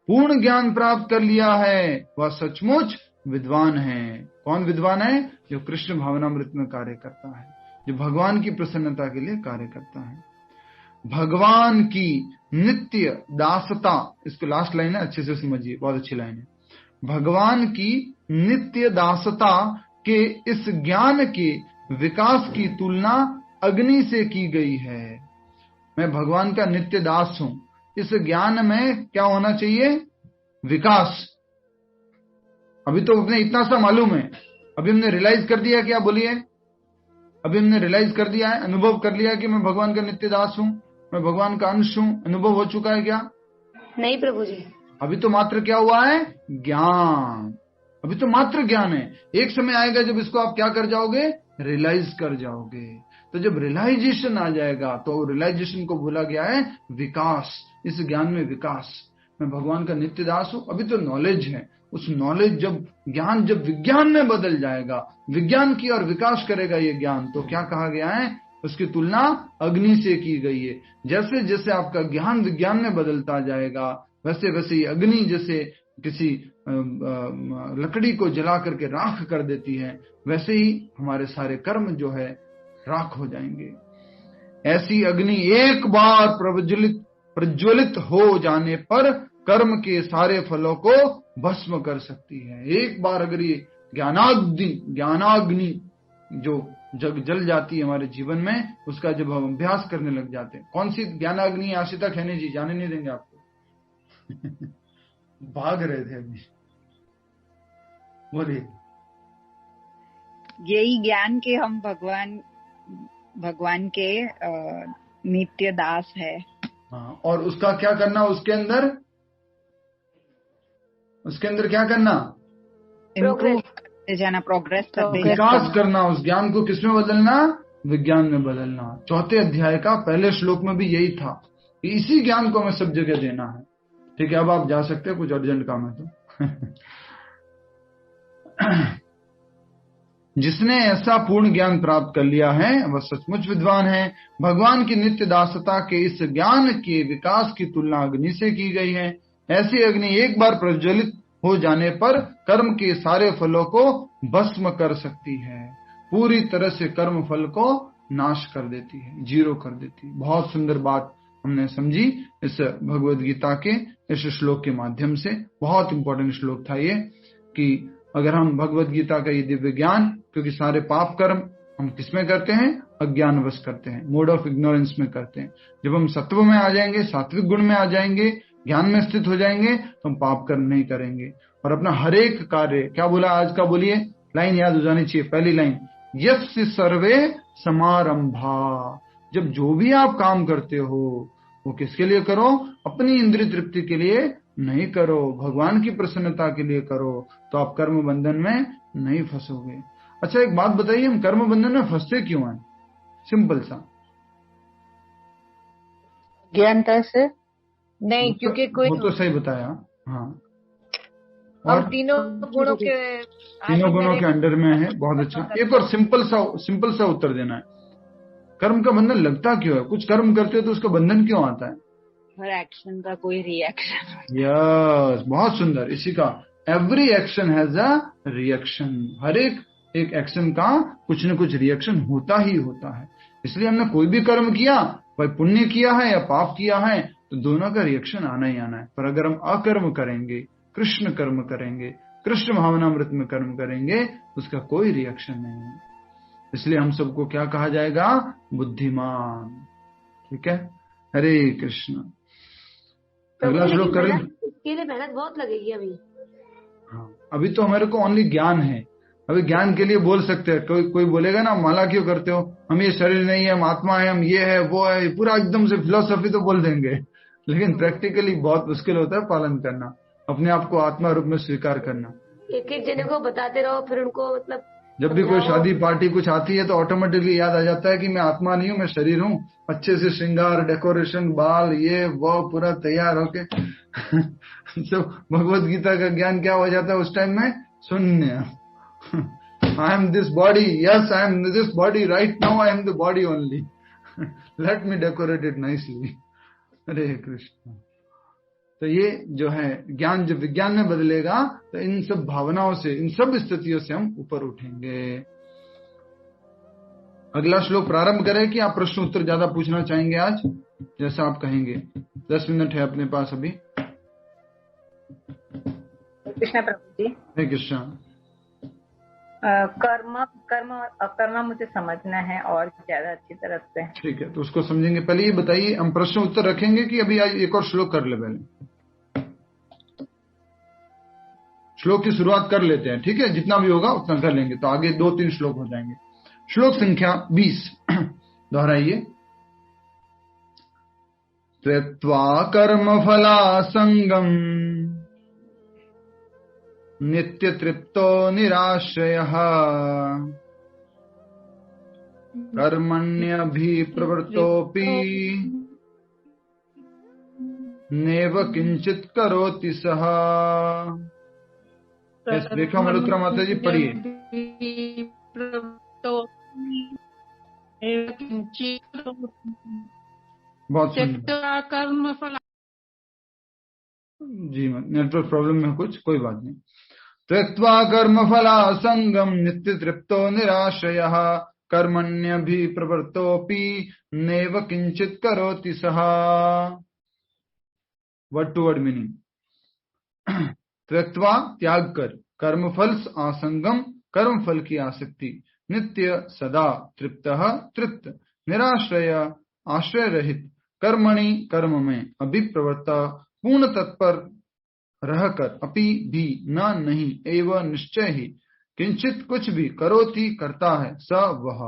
पूर्ण ज्ञान प्राप्त कर लिया है वह सचमुच विद्वान है। कौन विद्वान है? जो कृष्ण भावनामृत में कार्य करता है, जो भगवान की प्रसन्नता के लिए कार्य करता है। भगवान की नित्य दासता, इसको लास्ट लाइन है, अच्छे से समझिए, बहुत अच्छी लाइन है। भगवान की नित्य दासता के इस ज्ञान के विकास की तुलना अग्नि से की गई है। मैं भगवान का नित्य दास हूं, इस ज्ञान में क्या होना चाहिए? विकास। अभी तो अपने इतना सा मालूम है, अभी हमने रियलाइज कर दिया क्या? बोलिए, अभी हमने रियलाइज कर दिया है, अनुभव कर लिया कि मैं भगवान का नित्य दास हूं, मैं भगवान का अंश हूं। अनुभव हो चुका है क्या? नहीं प्रभु जी, अभी तो मात्र क्या हुआ है? ज्ञान। अभी तो मात्र ज्ञान है। एक समय आएगा जब इसको आप क्या कर जाओगे? रियलाइज कर जाओगे। तो जब रियलाइजेशन आ जाएगा, तो रियलाइजेशन को बोला गया है विकास। इस ज्ञान में विकास, मैं भगवान का नित्य दास हूं। अभी तो नॉलेज है, उस नॉलेज जब ज्ञान जब विज्ञान में बदल जाएगा, विज्ञान की और विकास करेगा ये ज्ञान, तो क्या कहा गया है? उसकी तुलना अग्नि से की गई है। जैसे जैसे आपका ज्ञान विज्ञान में बदलता जाएगा, वैसे वैसे ही अग्नि जैसे किसी लकड़ी को जला करके राख कर देती है, वैसे ही हमारे सारे कर्म जो है राख हो जाएंगे। ऐसी अग्नि एक बार प्रज्वलित हो जाने पर कर्म के सारे फलों को भस्म कर सकती है। एक बार अगर ये ज्ञानाग्नि जो जग जल जाती है हमारे जीवन में, उसका जब हम अभ्यास करने लग जाते हैं। कौन सी ज्ञानाग्नि आशिता खैनी जी, जाने नहीं देंगे आपको। भाग रहे थे अभी, बोलिए। यही ज्ञान के हम भगवान के नित्य दास है। हाँ, और उसका क्या करना, उसके अंदर क्या करना, इम्प्रूव करते जाना, प्रोग्रेस करते जाना, विकास करना, उस ज्ञान को किसमें बदलना, विज्ञान में बदलना। चौथे अध्याय का पहले श्लोक में भी यही था कि इसी ज्ञान को हमें सब जगह देना है। ठीक है, अब आप जा सकते हैं, कुछ अर्जेंट काम है तो। जिसने ऐसा पूर्ण ज्ञान प्राप्त कर लिया है वह सचमुच विद्वान है। भगवान की नित्य दासता के इस ज्ञान के विकास की तुलना अग्नि से की गई है। ऐसी अग्नि एक बार प्रज्वलित हो जाने पर कर्म के सारे फलों को भस्म कर सकती है, पूरी तरह से कर्म फल को नाश कर देती है, जीरो कर देती है। बहुत सुंदर बात हमने समझी इस भगवद गीता के इस श्लोक के माध्यम से। बहुत इंपॉर्टेंट श्लोक था ये, कि अगर हम भगवद गीता का ये दिव्य ज्ञान, क्योंकि सारे पाप कर्म हम किसमें करते हैं, अज्ञानवश करते हैं, मोड ऑफ इग्नोरेंस में करते हैं। जब हम सत्व में आ जाएंगे, सात्विक गुण में आ जाएंगे, ज्ञान में स्थित हो जाएंगे, तो हम पाप कर्म नहीं करेंगे और अपना हर एक कार्य, क्या बोला आज का, बोलिए, लाइन याद हो जानी चाहिए, पहली लाइन, यस्य सर्वे समारंभा। जब जो भी आप काम करते हो वो किसके लिए करो, अपनी इंद्रिय तृप्ति के लिए नहीं करो, भगवान की प्रसन्नता के लिए करो, तो आप कर्म बंधन में नहीं फंसोगे। अच्छा, एक बात बताइए, हम कर्म बंधन में फंसते क्यों हैं? सिंपल सा, ज्ञानता से नहीं, क्योंकि कोई वो तो सही बताया। हाँ, और तीनों गुणों के अंडर में है। बहुत अच्छा। एक और सिंपल सा उत्तर देना है, कर्म का बंधन लगता क्यों है? कुछ कर्म करते हो तो उसका बंधन क्यों आता है? हर एक्शन का कोई रिएक्शन। यस, बहुत सुंदर। इसी का every action has a reaction. हर एक एक्शन का कुछ न कुछ रिएक्शन होता ही होता है। इसलिए हमने कोई भी कर्म किया, भाई पुण्य किया है या पाप किया है, तो दोनों का रिएक्शन आना ही आना है। पर अगर हम अकर्म करेंगे, कृष्ण कर्म करेंगे, कृष्ण भावनामृत में कर्म करेंगे, उसका कोई रिएक्शन नहीं है। इसलिए हम सबको क्या कहा जाएगा, बुद्धिमान। ठीक है, हरे कृष्ण। अगला श्लोक करें। इसके लिए मेहनत बहुत लगेगी अभी। हाँ, अभी तो हमारे को ओनली ज्ञान है। अभी ज्ञान के लिए बोल सकते हैं, कोई बोलेगा ना, माला क्यों करते हो, हम ये शरीर नहीं है, हम आत्मा है, हम ये है वो है, पूरा एकदम से फिलोसफी तो बोल देंगे, लेकिन प्रैक्टिकली बहुत मुश्किल होता है पालन करना, अपने आप को आत्मा रूप में स्वीकार करना। एक एक जने को बताते रहो, फिर उनको मतलब जब भी कोई शादी पार्टी कुछ आती है तो ऑटोमेटिकली याद आ जाता है कि मैं आत्मा नहीं हूँ, मैं शरीर हूँ। अच्छे से श्रृंगार, डेकोरेशन, बाल, ये वो पूरा तैयार होके सब भगवत गीता का ज्ञान क्या हो जाता है उस टाइम में, शून्य। I am this body, yes I am this body, right now I am the body only, let me decorate it nicely. Hare Krishna. तो ये जो है ज्ञान जब विज्ञान में बदलेगा तो इन सब भावनाओं से, इन सब स्थितियों से हम ऊपर उठेंगे। अगला श्लोक प्रारंभ करें कि आप प्रश्न उत्तर ज्यादा पूछना चाहेंगे आज, जैसा आप कहेंगे। 10 मिनट है अपने पास अभी। कृष्ण प्रभु जी। हरे कृष्ण। कर्म और अकर्म मुझे समझना है और ज्यादा अच्छी तरह से। ठीक है, तो उसको समझेंगे। पहले ये बताइए, हम प्रश्न उत्तर रखेंगे कि अभी आज एक और श्लोक कर ले? पहले श्लोक की शुरुआत कर लेते हैं, ठीक है, जितना भी होगा उतना कर लेंगे, तो आगे 2-3 श्लोक हो जाएंगे। श्लोक संख्या 20 दोहराइए। त्यक्त्वा कर्म फला संगम नित्य तृप्तो निराश्रयः कर्मण्यभिप्रवृत्तोऽपि नैव किंचित करोति सः। रेखा मल्होत्रा माता जी पढ़िए। बहुत कर्म फला जी, नेटवर्क प्रॉब्लम में कुछ, कोई बात नहीं। त्यक्त्वा कर्म फला संगम नित्य तृप्तो निराश्रयः कर्मण्यभिप्रवृत्तोऽपि नैव किंचित करोति सः। Word to word meaning. त्यक्त्वा त्याग कर, कर्मफल आसंगम कर्म फल की आसक्ति, नित्य सदा तृप्तः तृप्त निराश्रय आश्रय रहित कर्मणि कर्म में अभिप्रवृत्त पूर्ण तत्पर रहकर अपि भी न नहीं एवं निश्चय ही किंचित कुछ भी करोति करता है स वह।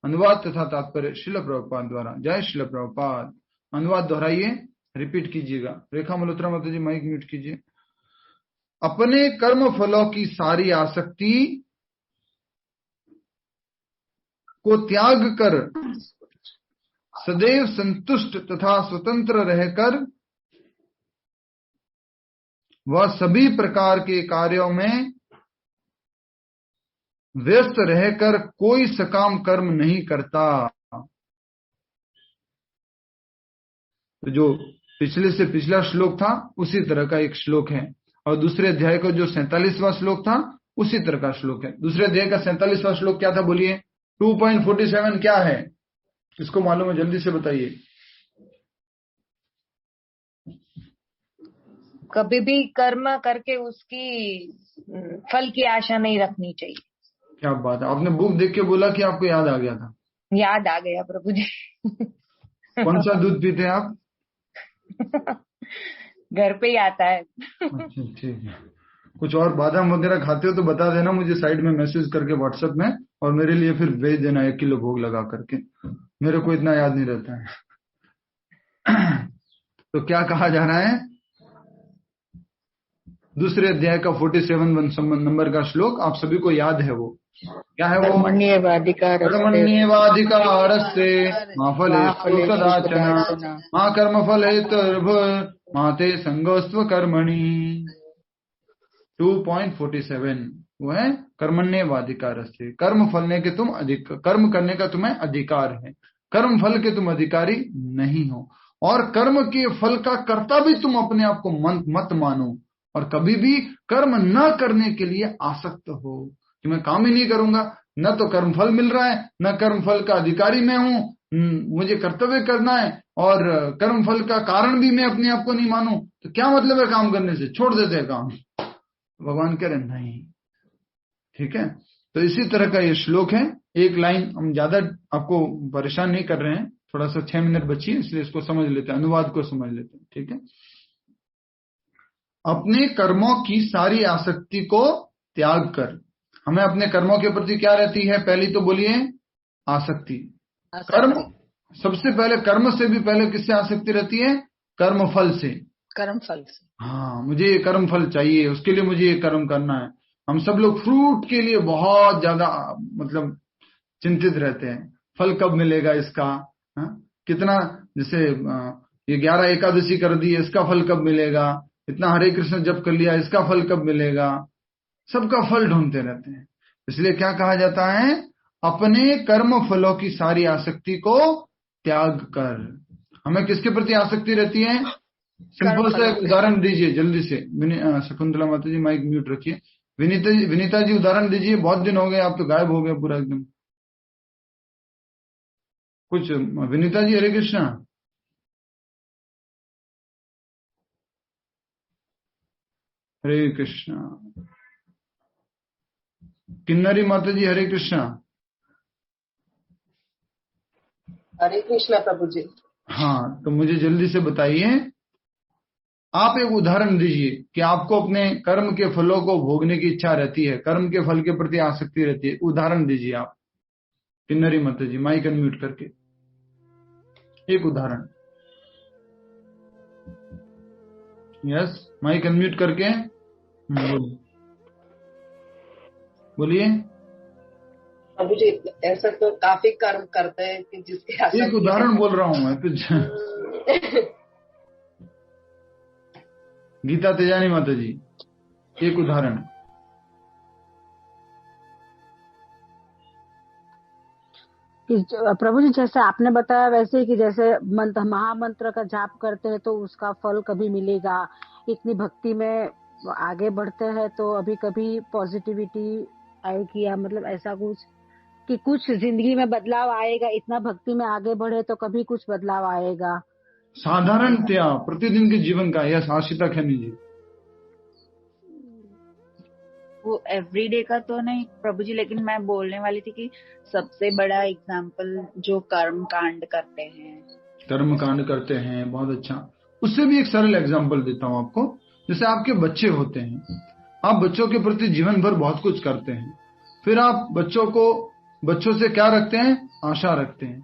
अनुवाद तथा तात्पर्य श्रील प्रभुपाद द्वारा। जय श्रील प्रभुपाद। अनुवाद दोहराइए, रिपीट कीजिएगा। रेखा मल्होत्रा माता जी माइक म्यूट कीजिए। अपने कर्म फलों की सारी आसक्ति को त्याग कर सदैव संतुष्ट तथा स्वतंत्र रहकर वह सभी प्रकार के कार्यों में व्यस्त रहकर कोई सकाम कर्म नहीं करता। तो जो पिछले से पिछला श्लोक था उसी तरह का एक श्लोक है, और दूसरे अध्याय का जो 47वां श्लोक था उसी तरह का श्लोक है। दूसरे अध्याय का 47वां श्लोक क्या था बोलिए? 2.47 क्या है? किसको मालूम है जल्दी से बताइए। कभी भी कर्म करके उसकी फल की आशा नहीं रखनी चाहिए। क्या बात है, आपने बुक देख के बोला कि आपको याद आ गया था? याद आ गया प्रभु जी। कौन सा दूध पीते हैं आप? घर पे ही आता है। अच्छा ठीक है। कुछ और बादाम वगैरह खाते हो तो बता देना मुझे साइड में मैसेज करके व्हाट्सएप में, और मेरे लिए फिर भेज देना 1 किलो भोग लगा करके। मेरे को इतना याद नहीं रहता है। तो क्या कहा जा रहा है? दूसरे अध्याय का 47 नंबर का श्लोक आप सभी को याद है। वो क्या है? वो कर्मण्येवाधिकारस्ते मा फलेषु कदाचन मा कर्मफलेतुर्भुर् मा ते संगोऽस्त्व कर्मणि। 2.47 वो है कर्मण्येवाधिकारस्ते। कर्म फलने के तुम कर्म करने का तुम्हें अधिकार है, कर्म फल के तुम अधिकारी नहीं हो, और कर्म के फल का कर्ता भी तुम अपने आप को मत मानो, और कभी भी कर्म न करने के लिए आसक्त हो कि मैं काम ही नहीं करूंगा, न तो कर्म फल मिल रहा है न कर्म फल का अधिकारी मैं हूं, मुझे कर्तव्य करना है और कर्म फल का कारण भी मैं अपने आप को नहीं मानूं, तो क्या मतलब है काम करने से? छोड़ देते हैं काम। भगवान कह रहे नहीं, ठीक है। तो इसी तरह का ये श्लोक है। एक लाइन, हम ज्यादा आपको परेशान नहीं कर रहे हैं, थोड़ा सा 6 मिनट बची है इसलिए इसको समझ लेते हैं, अनुवाद को समझ लेते हैं, ठीक है। अपने कर्मों की सारी आसक्ति को त्याग कर, हमें अपने कर्मों के प्रति क्या रहती है? पहली तो बोलिए आसक्ति। कर्म सबसे पहले, कर्म से भी पहले किससे आसक्ति रहती है? कर्म फल से। कर्म फल से, हाँ, मुझे ये कर्म फल चाहिए, उसके लिए मुझे ये कर्म करना है। हम सब लोग फ्रूट के लिए बहुत ज्यादा मतलब चिंतित रहते हैं, फल कब मिलेगा इसका, कितना, जैसे ये 11 एकादशी कर दी, इसका फल कब मिलेगा, इतना हरे कृष्ण जप कर लिया, इसका फल कब मिलेगा, सबका फल ढूंढते रहते हैं। इसलिए क्या कहा जाता है? अपने कर्म फलों की सारी आसक्ति को त्याग कर। हमें किसके प्रति आसक्ति रहती है? सिंपल सा एक उदाहरण दीजिए जल्दी से। शकुंतला माता जी माइक म्यूट रखिए। विनीता जी उदाहरण दीजिए, बहुत दिन हो गए, आप तो गायब हो गए पूरा एकदम। कुछ विनीता जी, हरे कृष्णा। हरे कृष्णा। किन्नरी माता जी, हरे कृष्णा। हरे कृष्णा प्रभु जी। हाँ, तो मुझे जल्दी से बताइए, आप एक उदाहरण दीजिए कि आपको अपने कर्म के फलों को भोगने की इच्छा रहती है, कर्म के फल के प्रति आसक्ति रहती है। उदाहरण दीजिए आप, किन्नरी माता जी, माइक अनम्यूट करके एक उदाहरण। यस, माइक अनम्यूट करके बोलिए। प्रभु जी, ऐसा तो काफी कर्म करते हैं कि जिसके एक उदाहरण बोल रहा हूं मैं तो। गीता तेजानी माता जी, एक उदाहरण। प्रभु जी, जैसे आपने बताया वैसे कि जैसे मंत्र, महामंत्र का जाप करते हैं तो उसका फल कभी मिलेगा, इतनी भक्ति में आगे बढ़ते हैं तो अभी कभी पॉजिटिविटी आएगी, या मतलब ऐसा कुछ कि कुछ जिंदगी में बदलाव आएगा, इतना भक्ति में आगे बढ़े तो कभी कुछ बदलाव आएगा। साधारणतया प्रतिदिन के जीवन का, यह आशिता खैनी जी। वो एवरीडे का तो नहीं प्रभु जी, लेकिन मैं बोलने वाली थी कि सबसे बड़ा एग्जाम्पल जो कर्म कांड करते हैं। कर्म कांड करते हैं, बहुत अच्छा। उससे भी एक सरल एग्जाम्पल देता हूं आपको। जैसे आपके बच्चे होते हैं, आप बच्चों के प्रति जीवन भर बहुत कुछ करते हैं, फिर आप बच्चों से क्या रखते हैं? आशा रखते हैं,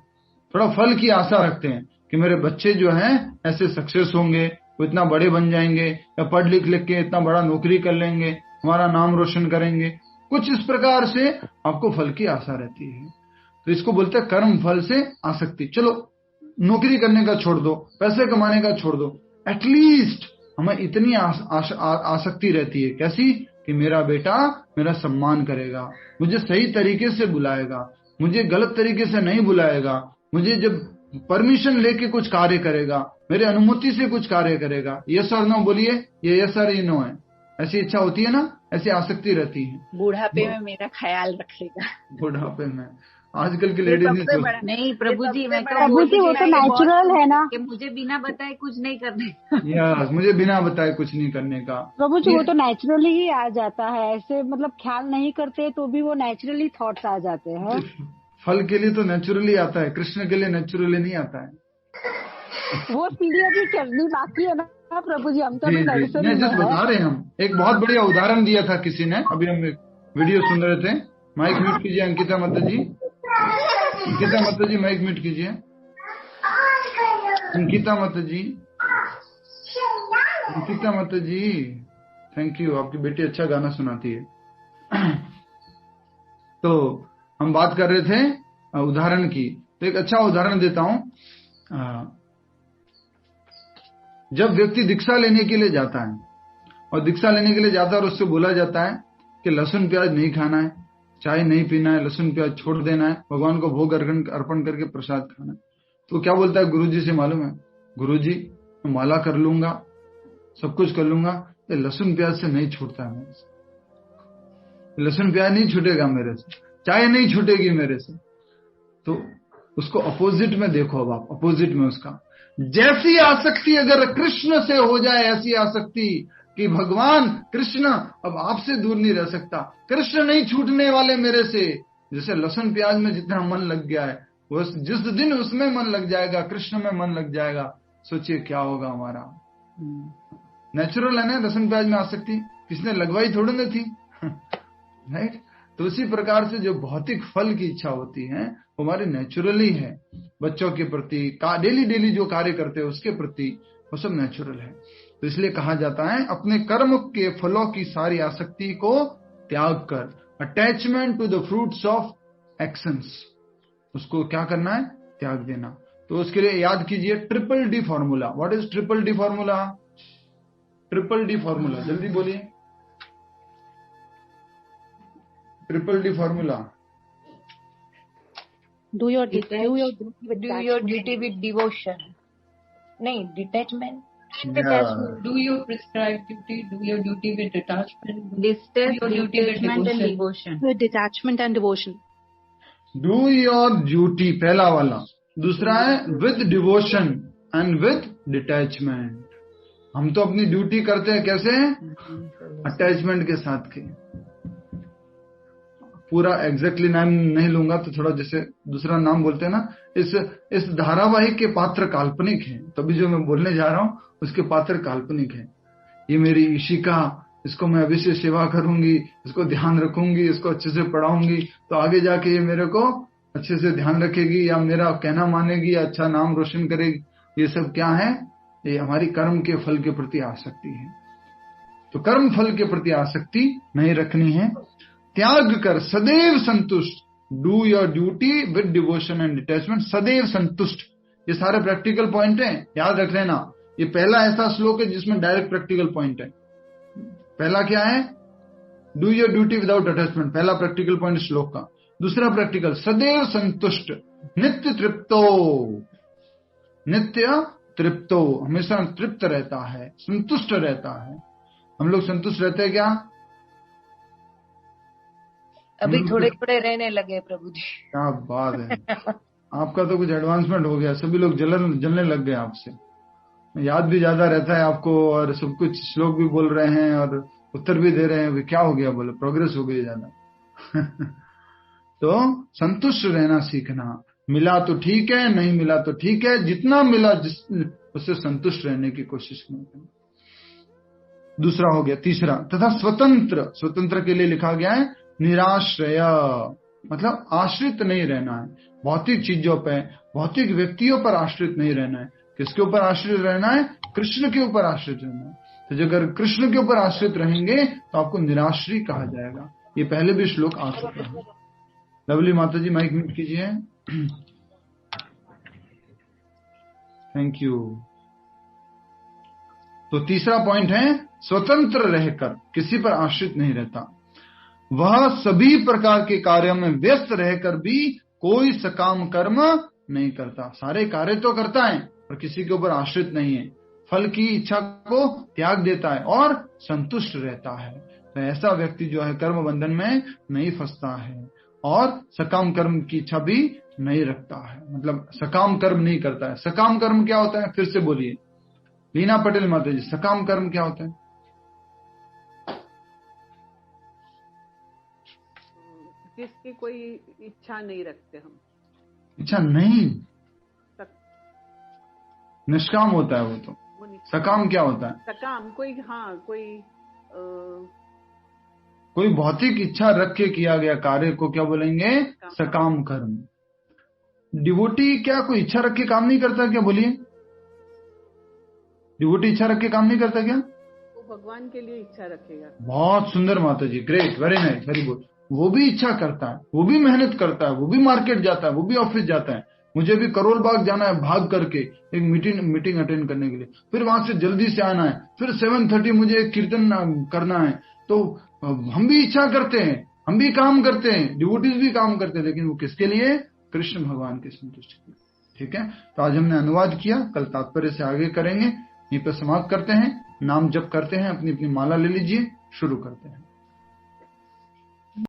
थोड़ा फल की आशा रखते हैं कि मेरे बच्चे जो हैं ऐसे सक्सेस होंगे, वो इतना बड़े बन जाएंगे, या पढ़ लिख के इतना बड़ा नौकरी कर लेंगे, हमारा नाम रोशन करेंगे। कुछ इस प्रकार से आपको फल की आशा रहती है। तो इसको बोलते हैं कर्म फल से आसक्ति। चलो नौकरी करने का छोड़ दो, पैसे कमाने का छोड़ दो, एटलीस्ट हमें इतनी आसक्ति रहती है। कैसी? कि मेरा बेटा मेरा सम्मान करेगा, मुझे सही तरीके से बुलाएगा, मुझे गलत तरीके से नहीं बुलाएगा, मुझे जब परमिशन लेके कुछ कार्य करेगा, मेरे अनुमति से कुछ कार्य करेगा। यस और नो बोलिए, ये यस और ये नो है। ऐसी इच्छा होती है ना, ऐसी आसक्ति रहती है। बुढ़ापे में मेरा ख्याल रखेगा। बुढ़ापे में आजकल की लेडीज नहीं प्रभु जी, मैं तो प्रभु जी वो तो नेचुरल है ना कि मुझे बिना बताए कुछ नहीं करने। यस, मुझे बिना बताए कुछ नहीं करने का। प्रभु जी वो तो नेचुरली ही आ जाता है, ऐसे मतलब ख्याल नहीं करते तो भी वो नेचुरली थॉट्स आ जाते हैं। फल के लिए तो नेचुरली आता है, कृष्ण के लिए नेचुरली नहीं आता है। वो सीढ़ियाँ भी चढ़नी बाकी है ना प्रभु जी, हम तो अभी नर्सरी में जस्ट बता रहे हैं हम। एक बहुत बढ़िया उदाहरण दिया था किसी ने, अभी हम वीडियो सुन रहे थे। माइक म्यूट कीजिए अंकिता माता जी। अंकिता माता जी माइक म्यूट कीजिए। अंकिता माता जी, अंकिता माता जी, थैंक यू, आपकी बेटी अच्छा गाना सुनाती है। तो हम बात कर रहे थे उदाहरण की, तो एक अच्छा उदाहरण देता हूं। जब व्यक्ति दीक्षा लेने के लिए जाता है, और दीक्षा लेने के लिए जाता है और उससे बोला जाता है कि लहसुन प्याज नहीं खाना है, चाय नहीं पीना है, लहसुन प्याज छोड़ देना है, भगवान को भोग अर्पण करके प्रसाद खाना है, तो क्या बोलता है गुरुजी से मालूम है? गुरुजी मैं माला कर लूंगा, सब कुछ कर लूंगा, ये लहसुन प्याज से नहीं छूटता है मेरे से, लहसुन प्याज नहीं छूटेगा मेरे से, चाय नहीं छूटेगी मेरे से। तो उसको अपोजिट में देखो, अब आप अपोजिट में उसका जैसी आसक्ति अगर कृष्ण से हो जाए, ऐसी आसक्ति कि भगवान कृष्ण अब आपसे दूर नहीं रह सकता, कृष्ण नहीं छूटने वाले मेरे से। जैसे लहसुन प्याज में जितना मन लग गया है, वो जिस दिन उसमें मन लग जाएगा, कृष्ण में मन लग जाएगा, सोचिए क्या होगा हमारा। नेचुरल है ना लहसुन प्याज में आसक्ति, किसने लगवाई थोड़ी ना थी। राइट। तो उसी प्रकार से जो भौतिक फल की इच्छा होती है वो हमारी नेचुरली है। बच्चों के प्रति डेली जो कार्य करते हैं उसके प्रति, वो सब नेचुरल है। तो इसलिए कहा जाता है अपने कर्म के फलों की सारी आसक्ति को त्याग कर, attachment to the fruits of actions, उसको क्या करना है? त्याग देना। तो उसके लिए याद कीजिए triple D formula. What is triple D formula? Triple D formula जल्दी बोलिए, triple D formula. Do your duty with devotion. नहीं, detachment. Do your prescribed duty, do your duty with detachment. Detachment and devotion. With detachment and devotion. Do your duty पहला वाला, दूसरा है with devotion and with detachment। हम तो अपनी ड्यूटी करते हैं कैसे? अटैचमेंट के साथ के। पूरा एग्जैक्टली नाम नहीं लूंगा तो थोड़ा जैसे दूसरा नाम बोलते हैं ना, इस धारावाहिक के पात्र काल्पनिक हैं, तभी जो मैं बोलने जा रहा हूं उसके पात्र काल्पनिक हैं। ये मेरी ईशिका, इसको मैं अभी से सेवा करूंगी, इसको ध्यान रखूंगी, इसको अच्छे से पढ़ाऊंगी, तो आगे जाके ये मेरे को अच्छे से ध्यान रखेगी, या मेरा कहना मानेगी, या अच्छा नाम रोशन करेगी। ये सब क्या है? ये हमारी कर्म के फल के प्रति आसक्ति है। तो कर्म फल के प्रति आसक्ति नहीं रखनी है, त्याग कर सदैव संतुष्ट। Do your duty with devotion and detachment, सदैव संतुष्ट। ये सारे प्रैक्टिकल पॉइंट हैं, याद रख लेना। ये पहला ऐसा श्लोक है जिसमें डायरेक्ट प्रैक्टिकल पॉइंट है। पहला क्या है? Do your duty without attachment, पहला प्रैक्टिकल पॉइंट श्लोक का। दूसरा प्रैक्टिकल सदैव संतुष्ट, नित्य तृप्तो, नित्य तृप्तो, हमेशा तृप्त रहता है, संतुष्ट रहता है। हम लोग संतुष्ट रहते हैं क्या? अभी थोड़े थोड़े रहने लगे प्रभु जी। क्या बात है, आपका तो कुछ एडवांसमेंट हो गया, सभी लोग जलने लग गए आपसे। याद भी ज्यादा रहता है आपको, और सब कुछ श्लोक भी बोल रहे हैं, और उत्तर भी दे रहे हैं, क्या हो गया, बोले प्रोग्रेस हो गई ज्यादा। तो संतुष्ट रहना सीखना, मिला तो ठीक है, नहीं मिला तो ठीक है, जितना मिला उससे संतुष्ट रहने की कोशिश करना। दूसरा हो गया। तीसरा, तथा स्वतंत्र, स्वतंत्र के लिए लिखा गया है निराश्रय, मतलब आश्रित नहीं रहना है भौतिक चीजों पे, भौतिक व्यक्तियों पर आश्रित नहीं रहना है। किसके ऊपर आश्रित रहना है? कृष्ण के ऊपर आश्रित रहना है। तो जो अगर कृष्ण के ऊपर आश्रित रहेंगे तो आपको निराश्री कहा जाएगा। ये पहले भी श्लोक आ चुका है। लवली माता जी माइक म्यूट कीजिए। Thank you. तो तीसरा पॉइंट है स्वतंत्र रहकर, किसी पर आश्रित नहीं रहता। वह सभी प्रकार के कार्यों में व्यस्त रहकर भी कोई सकाम कर्म नहीं करता। सारे कार्य तो करता है पर किसी के ऊपर आश्रित नहीं है, फल की इच्छा को त्याग देता है और संतुष्ट रहता है। तो ऐसा व्यक्ति जो है कर्म बंधन में नहीं फंसता है और सकाम कर्म की इच्छा भी नहीं रखता है, मतलब सकाम कर्म नहीं करता है। सकाम कर्म क्या होता है? फिर से बोलिए लीना पटेल माता जी, सकाम कर्म क्या होता है? जिसकी कोई इच्छा नहीं रखते हम। इच्छा नहीं, निष्काम होता है वो तो। सकाम क्या होता है? सकाम कोई, हाँ कोई भौतिक इच्छा रख के किया गया कार्य को क्या बोलेंगे? सकाम कर्म। डिवोटी क्या कोई इच्छा रख के काम नहीं करता क्या? बोलिए, डिवोटी इच्छा रख के काम नहीं करता क्या? वो भगवान के लिए इच्छा रखेगा। बहुत सुंदर माता जी, great, very nice, very good. वो भी इच्छा करता है, वो भी मेहनत करता है, वो भी मार्केट जाता है, वो भी ऑफिस जाता है। मुझे भी करोल बाग जाना है भाग करके एक मीटिंग अटेंड करने के लिए, फिर वहां से जल्दी से आना है, फिर 7:30 मुझे कीर्तन करना है। तो हम भी इच्छा करते हैं, हम भी काम करते हैं, डिवोटीज भी काम करते हैं, लेकिन वो किसके लिए? कृष्ण भगवान की संतुष्टि के लिए। ठीक है, तो आज हमने अनुवाद किया, कल तात्पर्य से आगे करेंगे। यहीं पर समाप्त करते हैं। नाम जप करते हैं, अपनी अपनी माला ले लीजिए, शुरू करते हैं।